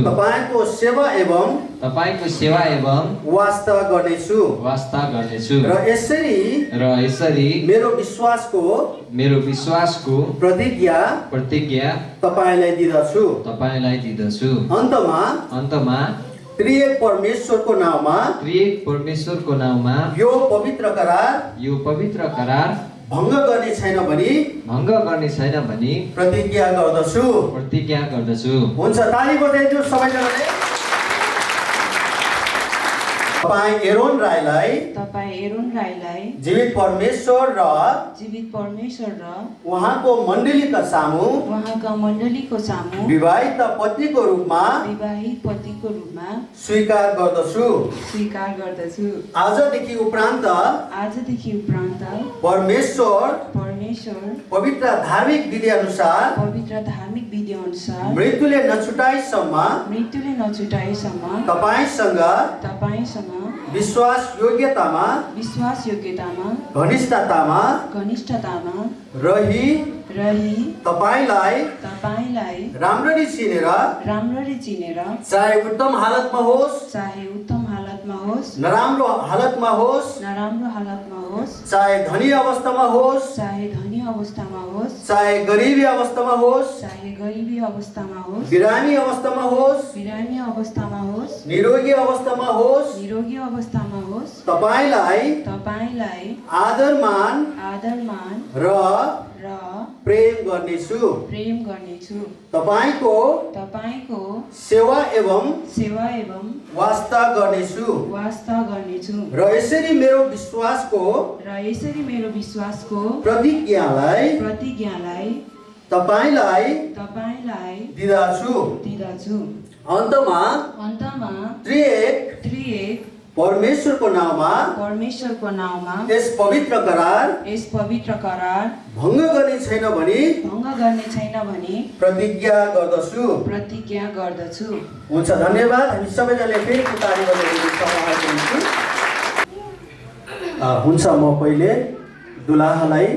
तपाईको सेवा एवं वास्ता गर्नेछु र यसरी मेरो विश्वासको प्रतिज्ञा तपाईँलाई दिदछु। अन्तमा त्रिएक परमेश्वरको नाउँमा त्रिएक परमेश्वरको नाउँमा यो पवित्र करार यो पवित्र करार भङ्ग गर्ने छैन भनी भङ्ग गर्ने छैन भनी प्रतिज्ञा गर्दछु। प्रतिज्ञा गर्दछु। हुन्छ, ताली बजाइदिनु सबैजनाले। तपाईँ एरोन राईलाई जीवित परमेश्वर र उहाँको मण्डलीका सामु विवाहित पत्नीको रूपमा स्वीकार गर्दछु। आजदेखि उपरान्त परमेश्वर पवित्र धार्मिक विधि अनुसार मृत्युले नछुटाएसम्म तपाईसँग विश्वास योग्यतामा घनिष्ठतामा रही तपाईलाई राम्ररी चिनेर चाहे उत्तम हालतमा होस् नराम्रो हालतमा होस् चाहे धनी अवस्थामा होस् चाहे गरिबी अवस्थामा होस् बिरामी अवस्थामा होस् निरोगी अवस्थामा होस् तपाईलाई आदरमान र प्रेम गर्नेछु। तपाईको सेवा एवं वास्ता गर्नेछु र यसरी मेरो विश्वासको प्रतिज्ञालाई तपाईलाई दिँदछु। अन्तमा त्रिएक परमेश्वरको नाउँमा यस पवित्र करार भङ्ग गर्ने छैन भनी प्रतिज्ञा गर्दछु। हुन्छ, धन्यवाद। हामी सबैजनाले फेरि ताली बजाइदिनु सक्नुहुन्छ। हुन्छ, म पहिले दुलाहालाई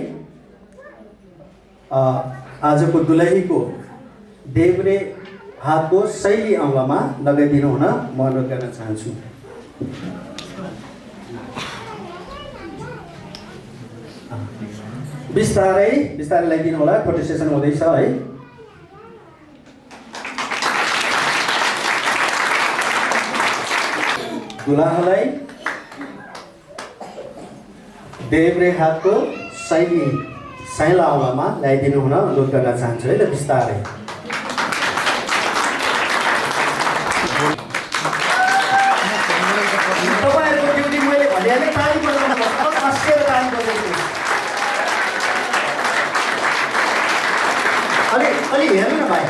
आजको दुलहीको देब्रे हातको शैली अङ्गमा लगाइदिनु हुन म अनुरोध गर्न चाहन्छु। बिस्तारै लगाइदिनु होला, फोटो सेसन हुँदैछ है। दुलाहालाई देब्रे हातको साइला अङ्गमा ल्याइदिनु हुन अनुरोध गर्न चाहन्छु है त, बिस्तारै। तपाईँहरूको ड्युटी मैले भनिहालेँ, ताली बजाउनुपर्छ, कसेर ताली बजाइदिनु। अलि हेर्नु न भाइ,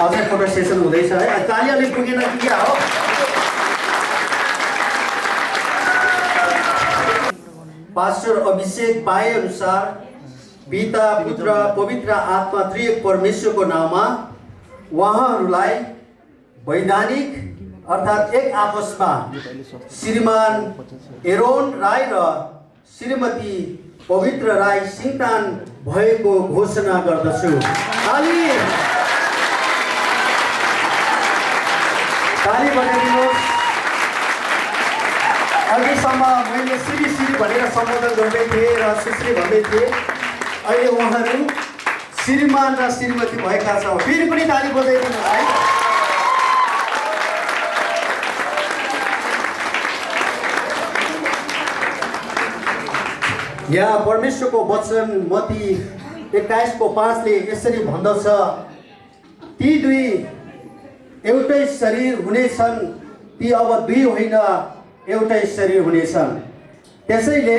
अझै फोटो सेसन हुँदैछ है। ताली अलिक पुगेन कि क्या हो? पास्टर अभिषेक पाए अनुसार पिता पुत्र पवित्र आत्मा त्रिएक परमेश्वरको नाममा उहाँहरूलाई वैधानिक अर्थात् एक आपसमा श्रीमान एरोन राई र श्रीमती पवित्र राई सिंगतान भएको घोषणा गर्दछु। ताली बजाइदिनुहोस्। अघिसम्म मैले श्री भनेर सम्बोधन गर्दै थिएँ र सुश्री भन्दै थिएँ, अहिले उहाँहरू श्रीमान र श्रीमती भएका छौँ। फेरि पनि ताली बजाइदिनुहोस् है। यहाँ परमेश्वरको वचन मत्ती 21:5 यसरी भन्दछ, ती दुई एउटै शरीर हुनेछन्, ती अब दुई होइन एउटै शरीर हुनेछन्। त्यसैले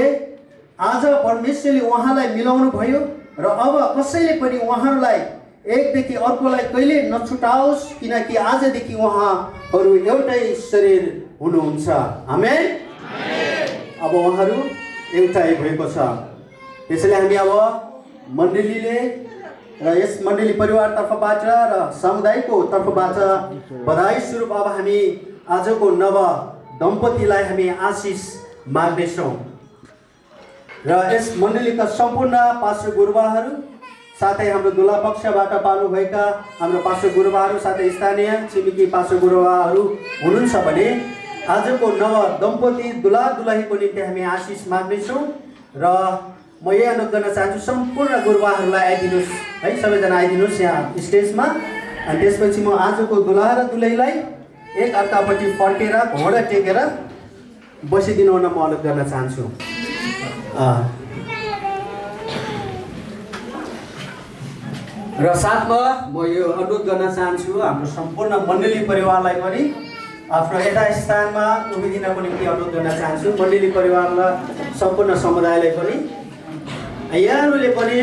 आज परमेश्वरले उहाँलाई मिलाउनु भयो र अब कसैले पनि उहाँहरूलाई एकदेखि अर्कोलाई कहिले नछुटाओस्, किनकि आजदेखि उहाँहरू एउटै शरीर हुनुहुन्छ। आमेन। अब उहाँहरू एउटै भएको छ। त्यसैले हामी अब मण्डलीले र यस मण्डली परिवारतर्फबाट र समुदायको तर्फबाट बधाई स्वरूप अब हामी आजको नव दम्पतिलाई हामी आशिष माग्नेछौँ र यस मण्डलीका सम्पूर्ण पास्टर गुरुबाहरू साथै हाम्रो दुला पक्षबाट पाल्नुभएका हाम्रो पास्टर गुरुबाहरू साथै स्थानीय छिमेकी पास्टर गुरुबाहरू हुनुहुन्छ भने आजको नव दम्पति दुला दुलहीको निम्ति हामी आशिष माग्नेछौँ र म यही अनुरोध गर्न चाहन्छु सम्पूर्ण गुरुबाहरूलाई आइदिनुहोस् है, सबैजना आइदिनुहोस् यहाँ स्टेजमा। अनि त्यसपछि म आजको दुलहा र दुलहीलाई एक अर्कापट्टि फर्केर घोडा टेकेर बसिदिनु हुन म अनुरोध गर्न चाहन्छु। र साथमा म यो अनुरोध गर्न चाहन्छु हाम्रो सम्पूर्ण मण्डली परिवारलाई पनि आफ्नो यथास्थानमा उभिदिनको निम्ति अनुरोध गर्न चाहन्छु। मण्डली परिवारलाई, सम्पूर्ण समुदायलाई पनि यहाँहरूले पनि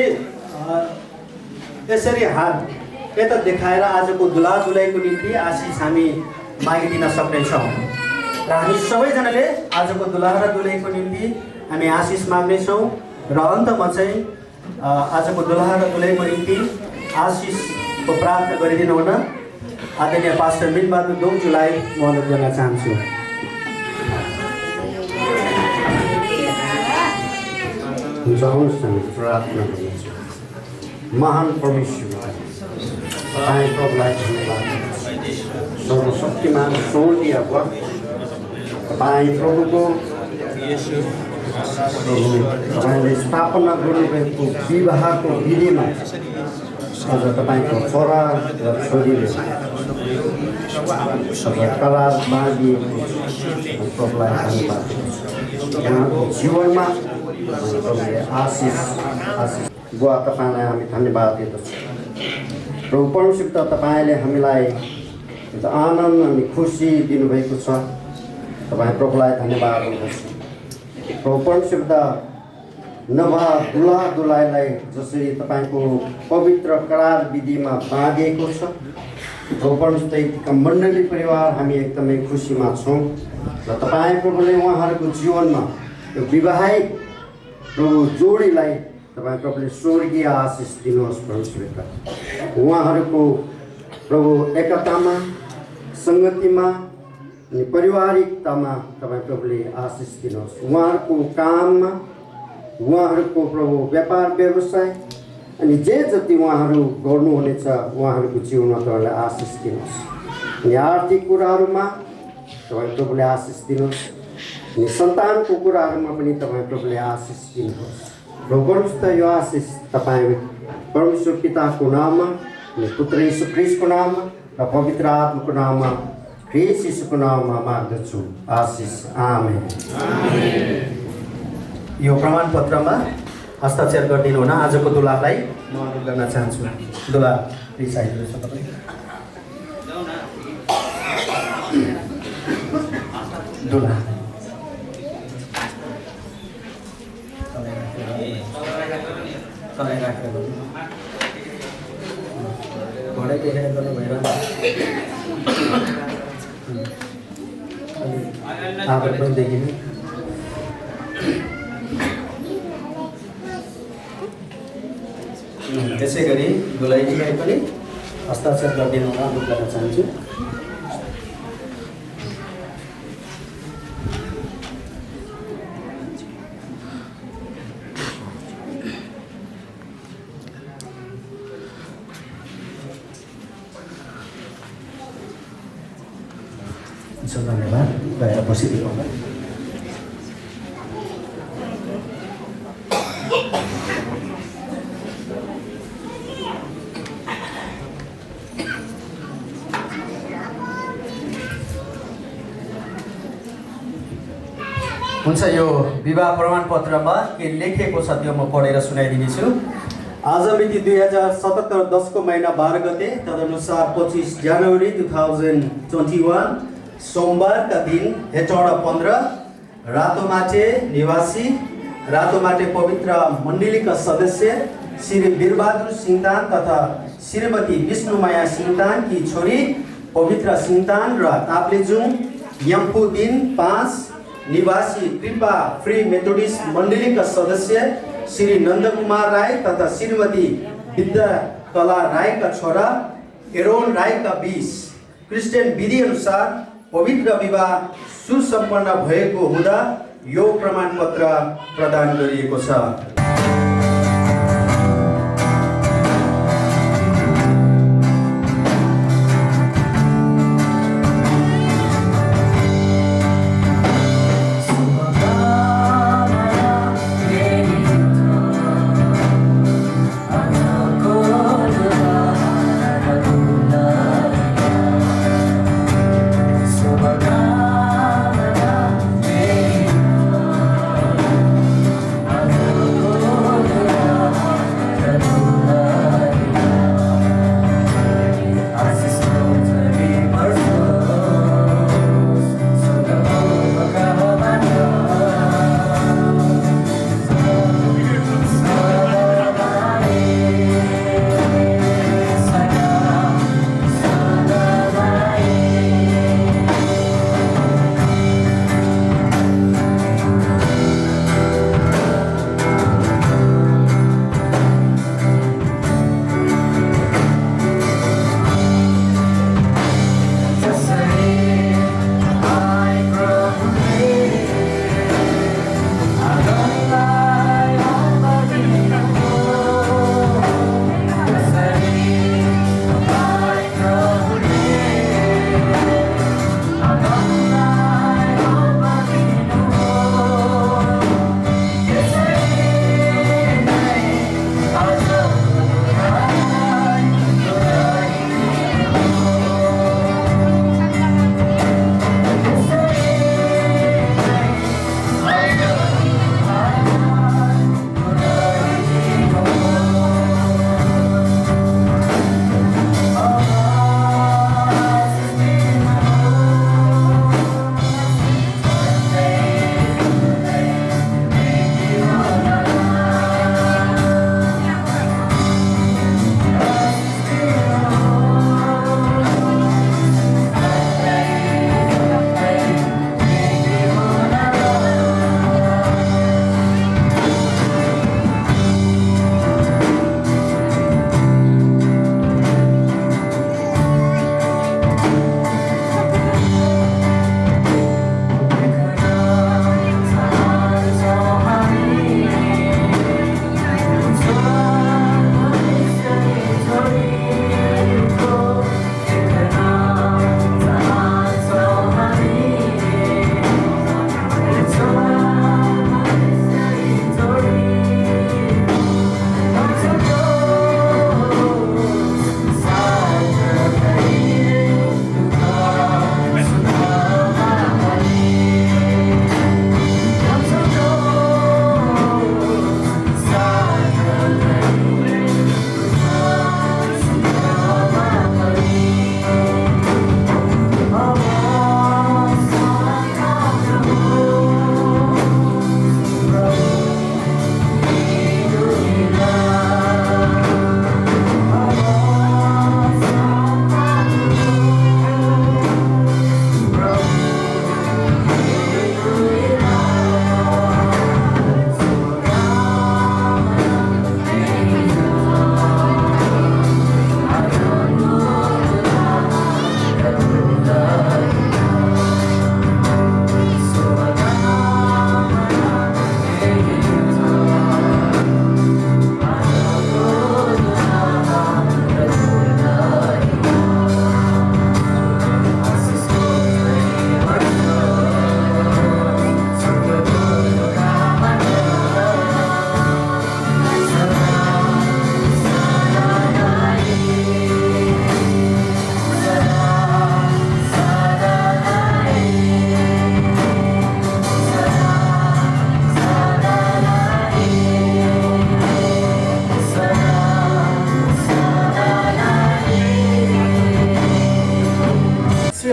यसरी हात यता देखाएर आजको दुलहा दुलहीको निम्ति आशिष हामी मागिदिन सक्नेछौँ। र हामी सबैजनाले आजको दुलहा र दुलहीको निम्ति हामी आशिष माग्नेछौँ। र अन्तमा चाहिँ आजको दुलहा र दुलहीको निम्ति आशिषको प्राप्त गरिदिनु हुन आदरणीय पास्टर मिनबहादुर दोङजुलाई म अनुरोध गर्न चाहन्छु। प्रार्थना गर्नेछु। महान परमेश्वर तपाईँ प्रभुलाई धन्यवाद, सर्वशक्तिमान स्वर्गीय बुवा, तपाईँ प्रभुको तपाईँले स्थापना गर्नुभएको विवाहको विधिमा आज तपाईँको छोरा र छोरीले करार बाँधिएको प्रभुलाई धन्यवाद। उहाँको जीवनमा प्रभुले आशिष बुवा तपाईँलाई हामी धन्यवाद दिँदछौँ। प्रभु परमेश्वर तपाईँले हामीलाई आनन्द अनि खुसी दिनुभएको छ, तपाईँ प्रभुलाई धन्यवाद दिँदछ। प्रभु परमेश्वर नभए दुलहा दुलहीलाई जसरी तपाईँको पवित्र करार विधिमा बाँधिएको छ, प्रभु परमेश्वरका मण्डली परिवार हामी एकदमै खुसीमा छौँ। र तपाईँ प्रभुले उहाँहरूको जीवनमा यो विवाहित प्रभु जोडीलाई तपाईँ प्रभुले स्वर्गीय आशिष दिनुहोस्। परमेश्वरका उहाँहरूको प्रभु एकतामा, सङ्गतिमा अनि पारिवारिकतामा तपाईँ प्रभुले आशिष दिनुहोस्। उहाँहरूको काममा, उहाँहरूको प्रभु व्यापार व्यवसाय अनि जे जति उहाँहरू गर्नुहुनेछ उहाँहरूको जीवनमा तपाईँले आशिष दिनुहोस्। अनि आर्थिक कुराहरूमा तपाईँ प्रभुले आशिष दिनुहोस्। अनि सन्तानको कुराहरूमा पनि तपाईँ प्रभुले आशिष दिनुहोस्। प्रभु परमेश्वर यो आशिष तपाईँ परमेश्वर पिताको नाममा अनि पुत्र यीशु ख्रीष्टको नाममा र पवित्र आत्माको नाममा ख्रीष्ट यीशुको नाममा माग्दछु। आशिष। आमेन। यो प्रमाणपत्रमा हस्ताक्षर गरिदिनु हुन आजको दुलहालाई म अनुरोध गर्न चाहन्छु। दुलहा प्लिज आइदिनुहोस् तपाईँ। दुलहा घोडा देखेर गर्नु भएर आदर पनि देखिनु। त्यसै गरी दुलहीजीलाई पनि हस्ताक्षर गरिदिनु हुन अनुरोध गर्न चाहन्छु। धन्यवाद। गएर बसिदिनु होला। हुन्छ, यो विवाह प्रमाणपत्रमा के लेखेको छ त्यो म पढेर सुनाइदिनेछु। आज मिति 2077 10को महिना 12 गते, तदनुसार 25 जनवरी 2021 सोमबारका दिन हेटौडा 15 रातोमाटे निवासी रातोमाटे पवित्र मण्डलीका सदस्य श्री वीरबहादुर सिंहतान तथा श्रीमती विष्णुमाया सिंहतान की छोरी पवित्र सिंहतान र ताप्लेजुङ यम्फुदिन 5 निवासी कृपा फ्री मेथोडिस्ट मण्डलीका सदस्य श्री नन्दकुमार राई तथा श्रीमती विद्याकला राईका छोरा एरोन राईका 20 क्रिस्चियन विधि अनुसार पवित्र विवाह सुसम्पन्न भएको हुँदा यो प्रमाणपत्र प्रदान गरिएको छ।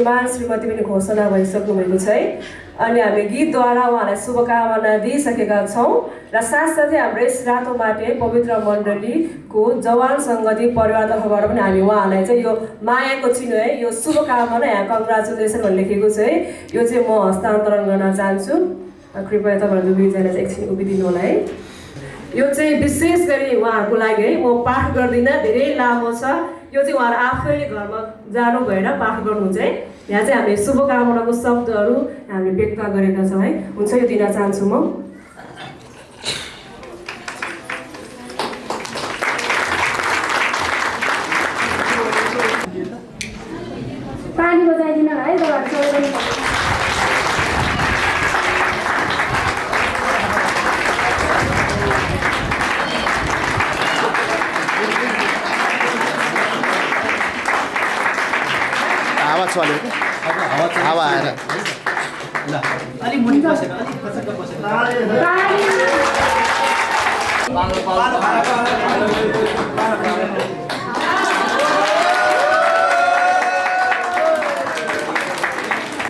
श्रीमान श्रीमती पनि घोषणा भइसक्नु भएको छ है। अनि हामी गीतद्वारा उहाँलाई शुभकामना दिइसकेका छौँ र साथसाथै हाम्रो यस रातो माटे पवित्र मण्डलीको जवान सङ्गति परिवार तर्फबाट पनि हामी उहाँलाई चाहिँ यो मायाको चिनो है, यो शुभकामना यहाँ कङ्ग्रेचुलेसन भनेर लेखेको छ है, यो चाहिँ म हस्तान्तरण गर्न चाहन्छु। कृपया तपाईँहरू दुवैजना चाहिँ एकछिन उभिदिनु होला है। यो चाहिँ विशेष गरी उहाँहरूको लागि है, म पाठ गर्दिनँ, धेरै लामो छ, यो चाहिँ उहाँहरू आफैले घरमा जानु भएर पाठ गर्नुहुन्छ है। यहाँ चाहिँ हामीले शुभकामनाको शब्दहरू हामीले व्यक्त गरेका छौँ है। हुन्छ, यो दिन चाहन्छु म। पानी बजाइदिनु है तपाईँहरू। हावा चल्यो कि हावा आएर ल अलिक मुनि बसेर अलिक खचक्क बसेर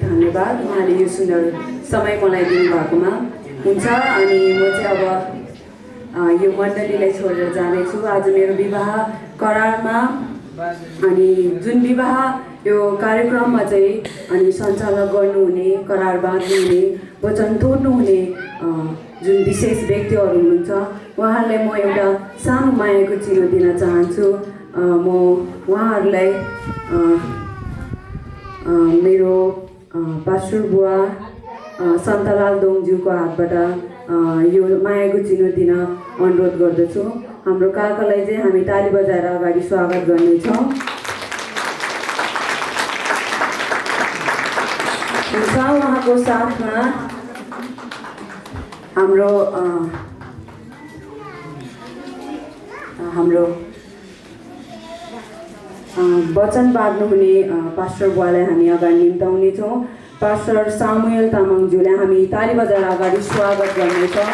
धन्यवाद उहाँले यो सुन्दर समय मलाई दिनुभएकोमा। हुन्छ, अनि म चाहिँ अब यो मण्डलीलाई छोडेर जानेछु। आज मेरो विवाह करारमा अनि जुन विवाह यो कार्यक्रममा चाहिँ अनि सञ्चालक गर्नुहुने, करार बाँध्नुहुने, वचन तोड्नुहुने जुन विशेष व्यक्तिहरू हुनुहुन्छ उहाँहरूलाई म एउटा सानो मायाको चिनो दिन चाहन्छु। म उहाँहरूलाई मेरो पास्टर बुवा सन्तलाल दोङज्यूको हातबाट यो मायाको चिनो दिन अनुरोध गर्दछु। हाम्रो काकालाई चाहिँ हामी ताली बजाएर अगाडि स्वागत गर्नेछौँ। उहाँको साथमा हाम्रो वचन बाँड्नुहुने पास्टर बुवालाई हामी अगाडि निम्ताउनेछौँ। पास्टर सामुएल तामाङज्यूलाई हामी ताली बजाएर अगाडि स्वागत गर्नेछौँ।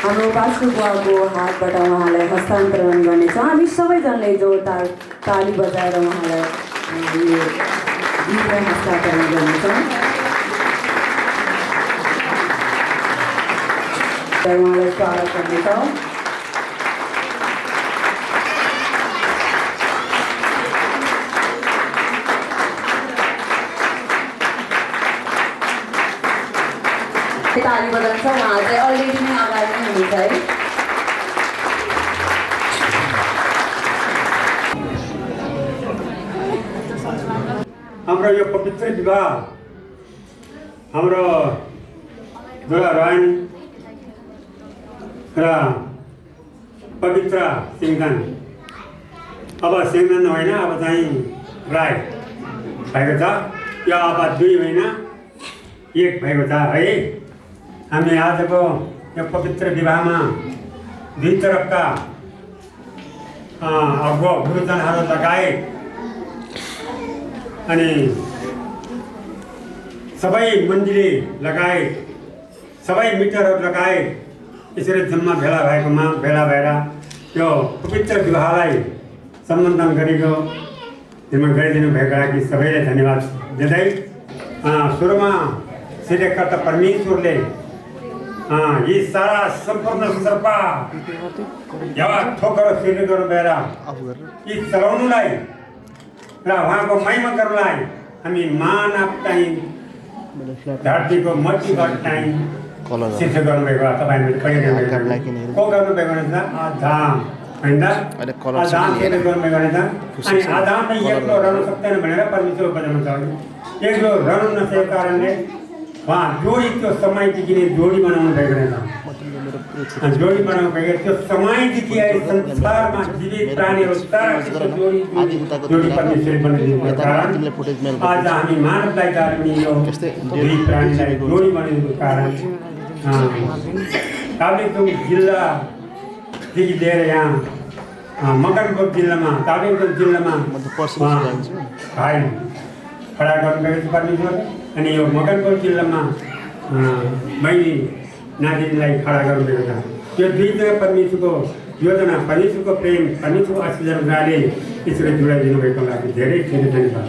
हाम्रो पास्टर बुवाको हातबाट उहाँलाई हस्तान्तरण गर्नेछौँ। हामी सबैजनाले जोरदार ताली बजाएर उहाँलाई यो गीतलाई हस्तान्तरण गर्नेछौँ। उहाँलाई स्वागत गर्नेछौँ। ताली बजाउँछ, उहाँ चाहिँ अलरेडी नै अगाडि नै हुनुहुन्छ है। हाम्रो यो पवित्र विवाह हाम्रो दुला रानी र पवित्र सिंहदान, अब सिंहदान होइन, अब चाहिँ राई भएको छ। यो अब दुई होइन एक भएको छ है। हामी आजको यो पवित्र विवाहमा दुई तरफका अगुवा गुरुजनहरू लगायत अनि सबै मन्दिर लगायत सबै मिटरहरू लगायत यसरी जम्मा भेला भएर यो पवित्र विवाहलाई सम्बन्धन गरेको गरिदिनु भएको लागि सबैलाई धन्यवाद दिँदै सुरुमा सृष्टिकर्ता परमेश्वरले यी सारा सम्पूर्ण सर्पा यावा ठोकर सृष्टि गर्नुभएर यी चलाउनुलाई र उहाँको महिमा गर्नुलाई हामी मानव चाहिँ धरतीको मध्यबाट चाहिँ सृष्टि गर्नुभएको तपाईँहरूले पढिरहनु को गर्नुभएको रहेछ? आदाम होइन, आदाम सृष्टि गर्नुभएको रहेछ। अनि आदामले एक्लो रहनु सक्दैन भनेर परमेश्वर वचनमा छ। एक्लो रहनु नसकेको कारणले उहाँ जोडी त्यो समयदेखि नै जोडी बनाउनु भएको रहेछ। जोडी बनाउनु भएको त्यो समयदेखि अहिले संसारमा जीवित प्राणीहरू जोडी परमेश्वरले बनाइदिएको कारण आज हामी मानवलाई जाने यो दुई प्राणीलाई जोडी बनाइदिएको कारण कालिम्पोङ जिल्लादेखि लिएर यहाँ मकनपुर जिल्लामा कालिम्पोङ जिल्लामा भाइ खडा गर्नुभएको छ परमेश्वरले। अनि यो मकनपुर जिल्लामा बहिनी नातिनीलाई खडा गर्नुभएको छ। यो दुईजना परमेश्वरको योजना, परमेश्वरको प्रेम, परमेश्वरको आशीर्वादले यसरी जोडाइदिनु भएको लागि धेरै धेरै धन्यवाद।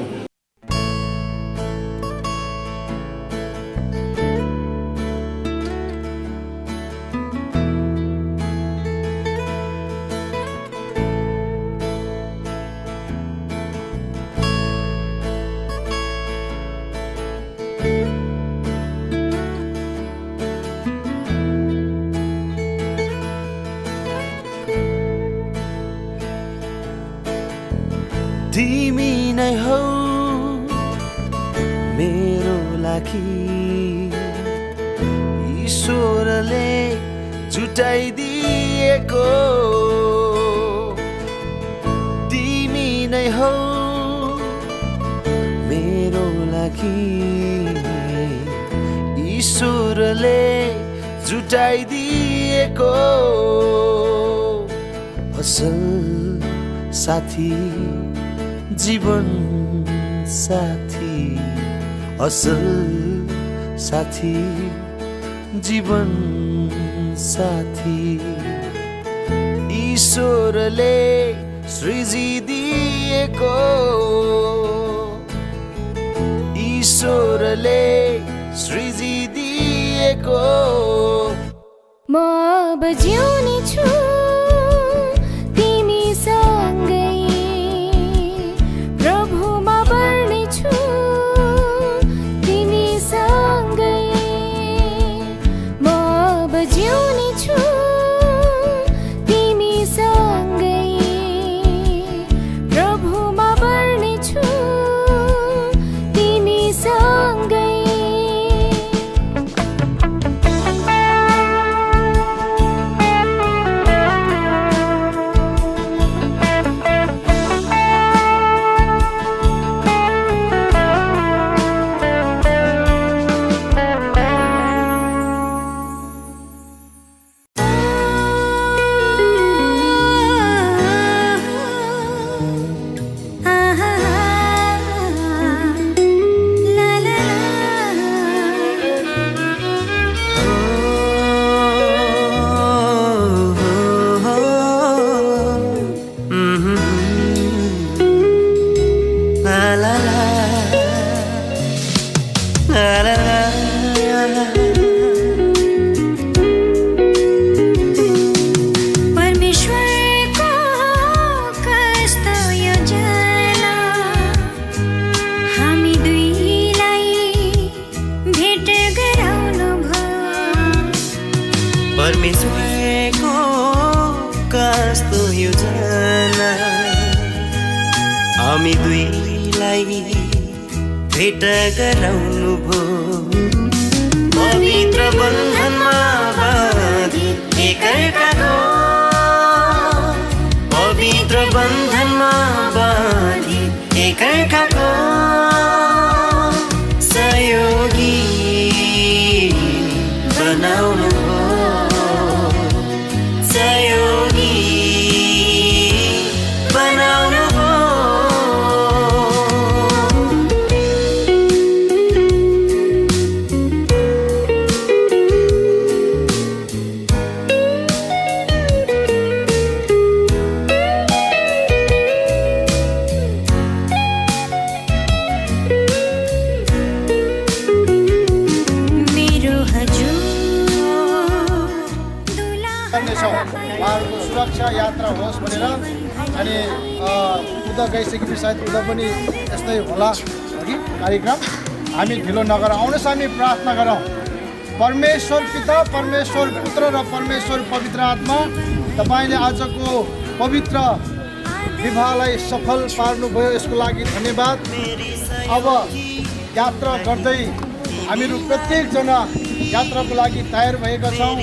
तिमी नै हौ मेरो लागि ईश्वरले जुटाइदिएको तिमी नै हौ मेरो लागि ईश्वरले जुटाइदिएको असल साथी जीवन साथी असल साथी जीवन साथी ईश्वरले सृजिदिएको ईश्वरले सृजिदिएको म अब जिउने छु तिमीसँगै प्रभुमा बढ्ने छु तिमीसँगै म अब जिउने छु तिमीसँगै प्रभुमा बढ्ने छु तिमीसँगै परमेश्वरको कस्तो योजना हामी दुईलाई भेट गराउनु भो पवित्र बन्धनमा बाँधी एकअर्काको पवित्र बन्धनमा बाँधी एकअर्काको सहयोगी बनाउनु उहाँहरूको सुरक्षा यात्रा होस् भनेर अनि उता गइसकेपछि सायद उता पनि यस्तै होला कि कार्यक्रम हामी ढिलो नगर आउनुहोस् हामी प्रार्थना गरौँ परमेश्वर पिता परमेश्वर पुत्र र परमेश्वर पवित्र आत्मा तपाईँले आजको पवित्र विवाहलाई सफल पार्नुभयो यसको लागि धन्यवाद अब यात्रा गर्दै हामीहरू प्रत्येकजना यात्राको लागि तयार भएका छौँ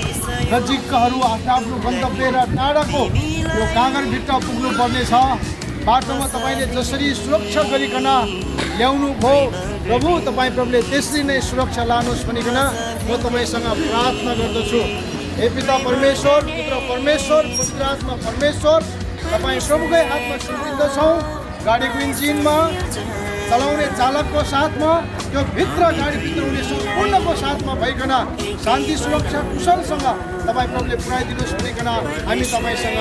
नजिककाहरू आफ्नो आफ्नो गन्तव्य र टाढाको यो काँगरभित्र पुग्नु पर्नेछ बाटोमा तपाईँले जसरी सुरक्षा गरिकन ल्याउनु भयो प्रभु तपाईँ प्रभुले त्यसरी नै सुरक्षा लानुहोस् भनिकन म तपाईँसँग प्रार्थना गर्दछु हे पिता परमेश्वर पुत्र परमेश्वर पवित्र आत्मा परमेश्वर तपाईँ प्रभुकै हातमा सुम्पिँदछौँ गाडीको इन्जिनमा चलाउने चालकको साथमा त्यो भित्र गाडीभित्र हुने सम्पूर्णको साथमा भइकन शान्ति सुरक्षा कुशलसँग तपाईँ प्रभुले पुऱ्याइदिनुहोस् भनिकन हामी तपाईँसँग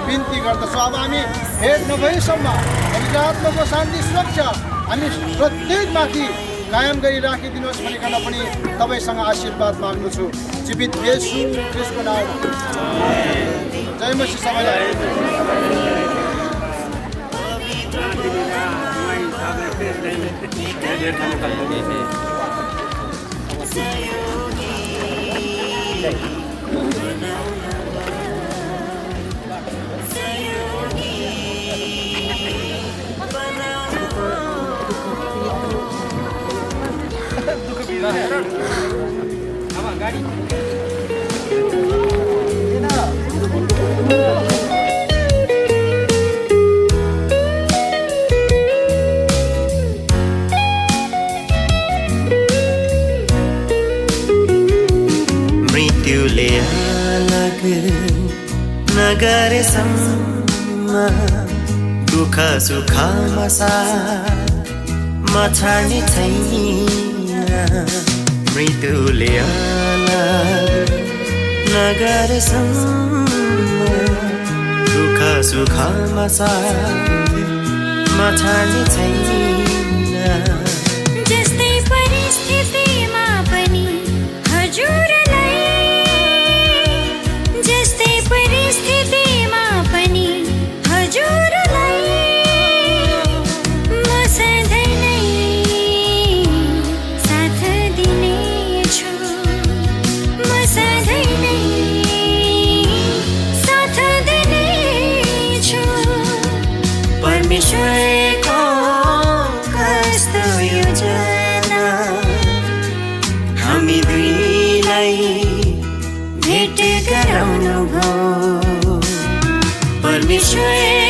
बिन्ती गर्दछौँ अब हामी भेट नभएसम्म पवित्र आत्माको शान्ति सुरक्षा हामी प्रत्येकमाथि कायम गरी राखिदिनुहोस् भनिकन पनि तपाईँसँग आशीर्वाद माग्दछु जीवित येशू ख्रीष्टको नाममा जय मसीह सबैलाई सहयोगी मृत्युले अलग नगरेसम्म दुःख सुखमा साथ म छाड्ने छैन मृत्युले अलग नगरेसम्म दुःख सुखमा साथ म छाड्ने छैन जस्तै परिस्थितिमा पनि हजुरलाई जस्तै परिस्थितिमा पनि हजुरलाई म सधैँ नै साथ दिनेछु म सधैँ नै साथ दिनेछु परमेश्वरको कस्तो योजना हामी दुईलाई भेट गराउनु भो परमेश्वर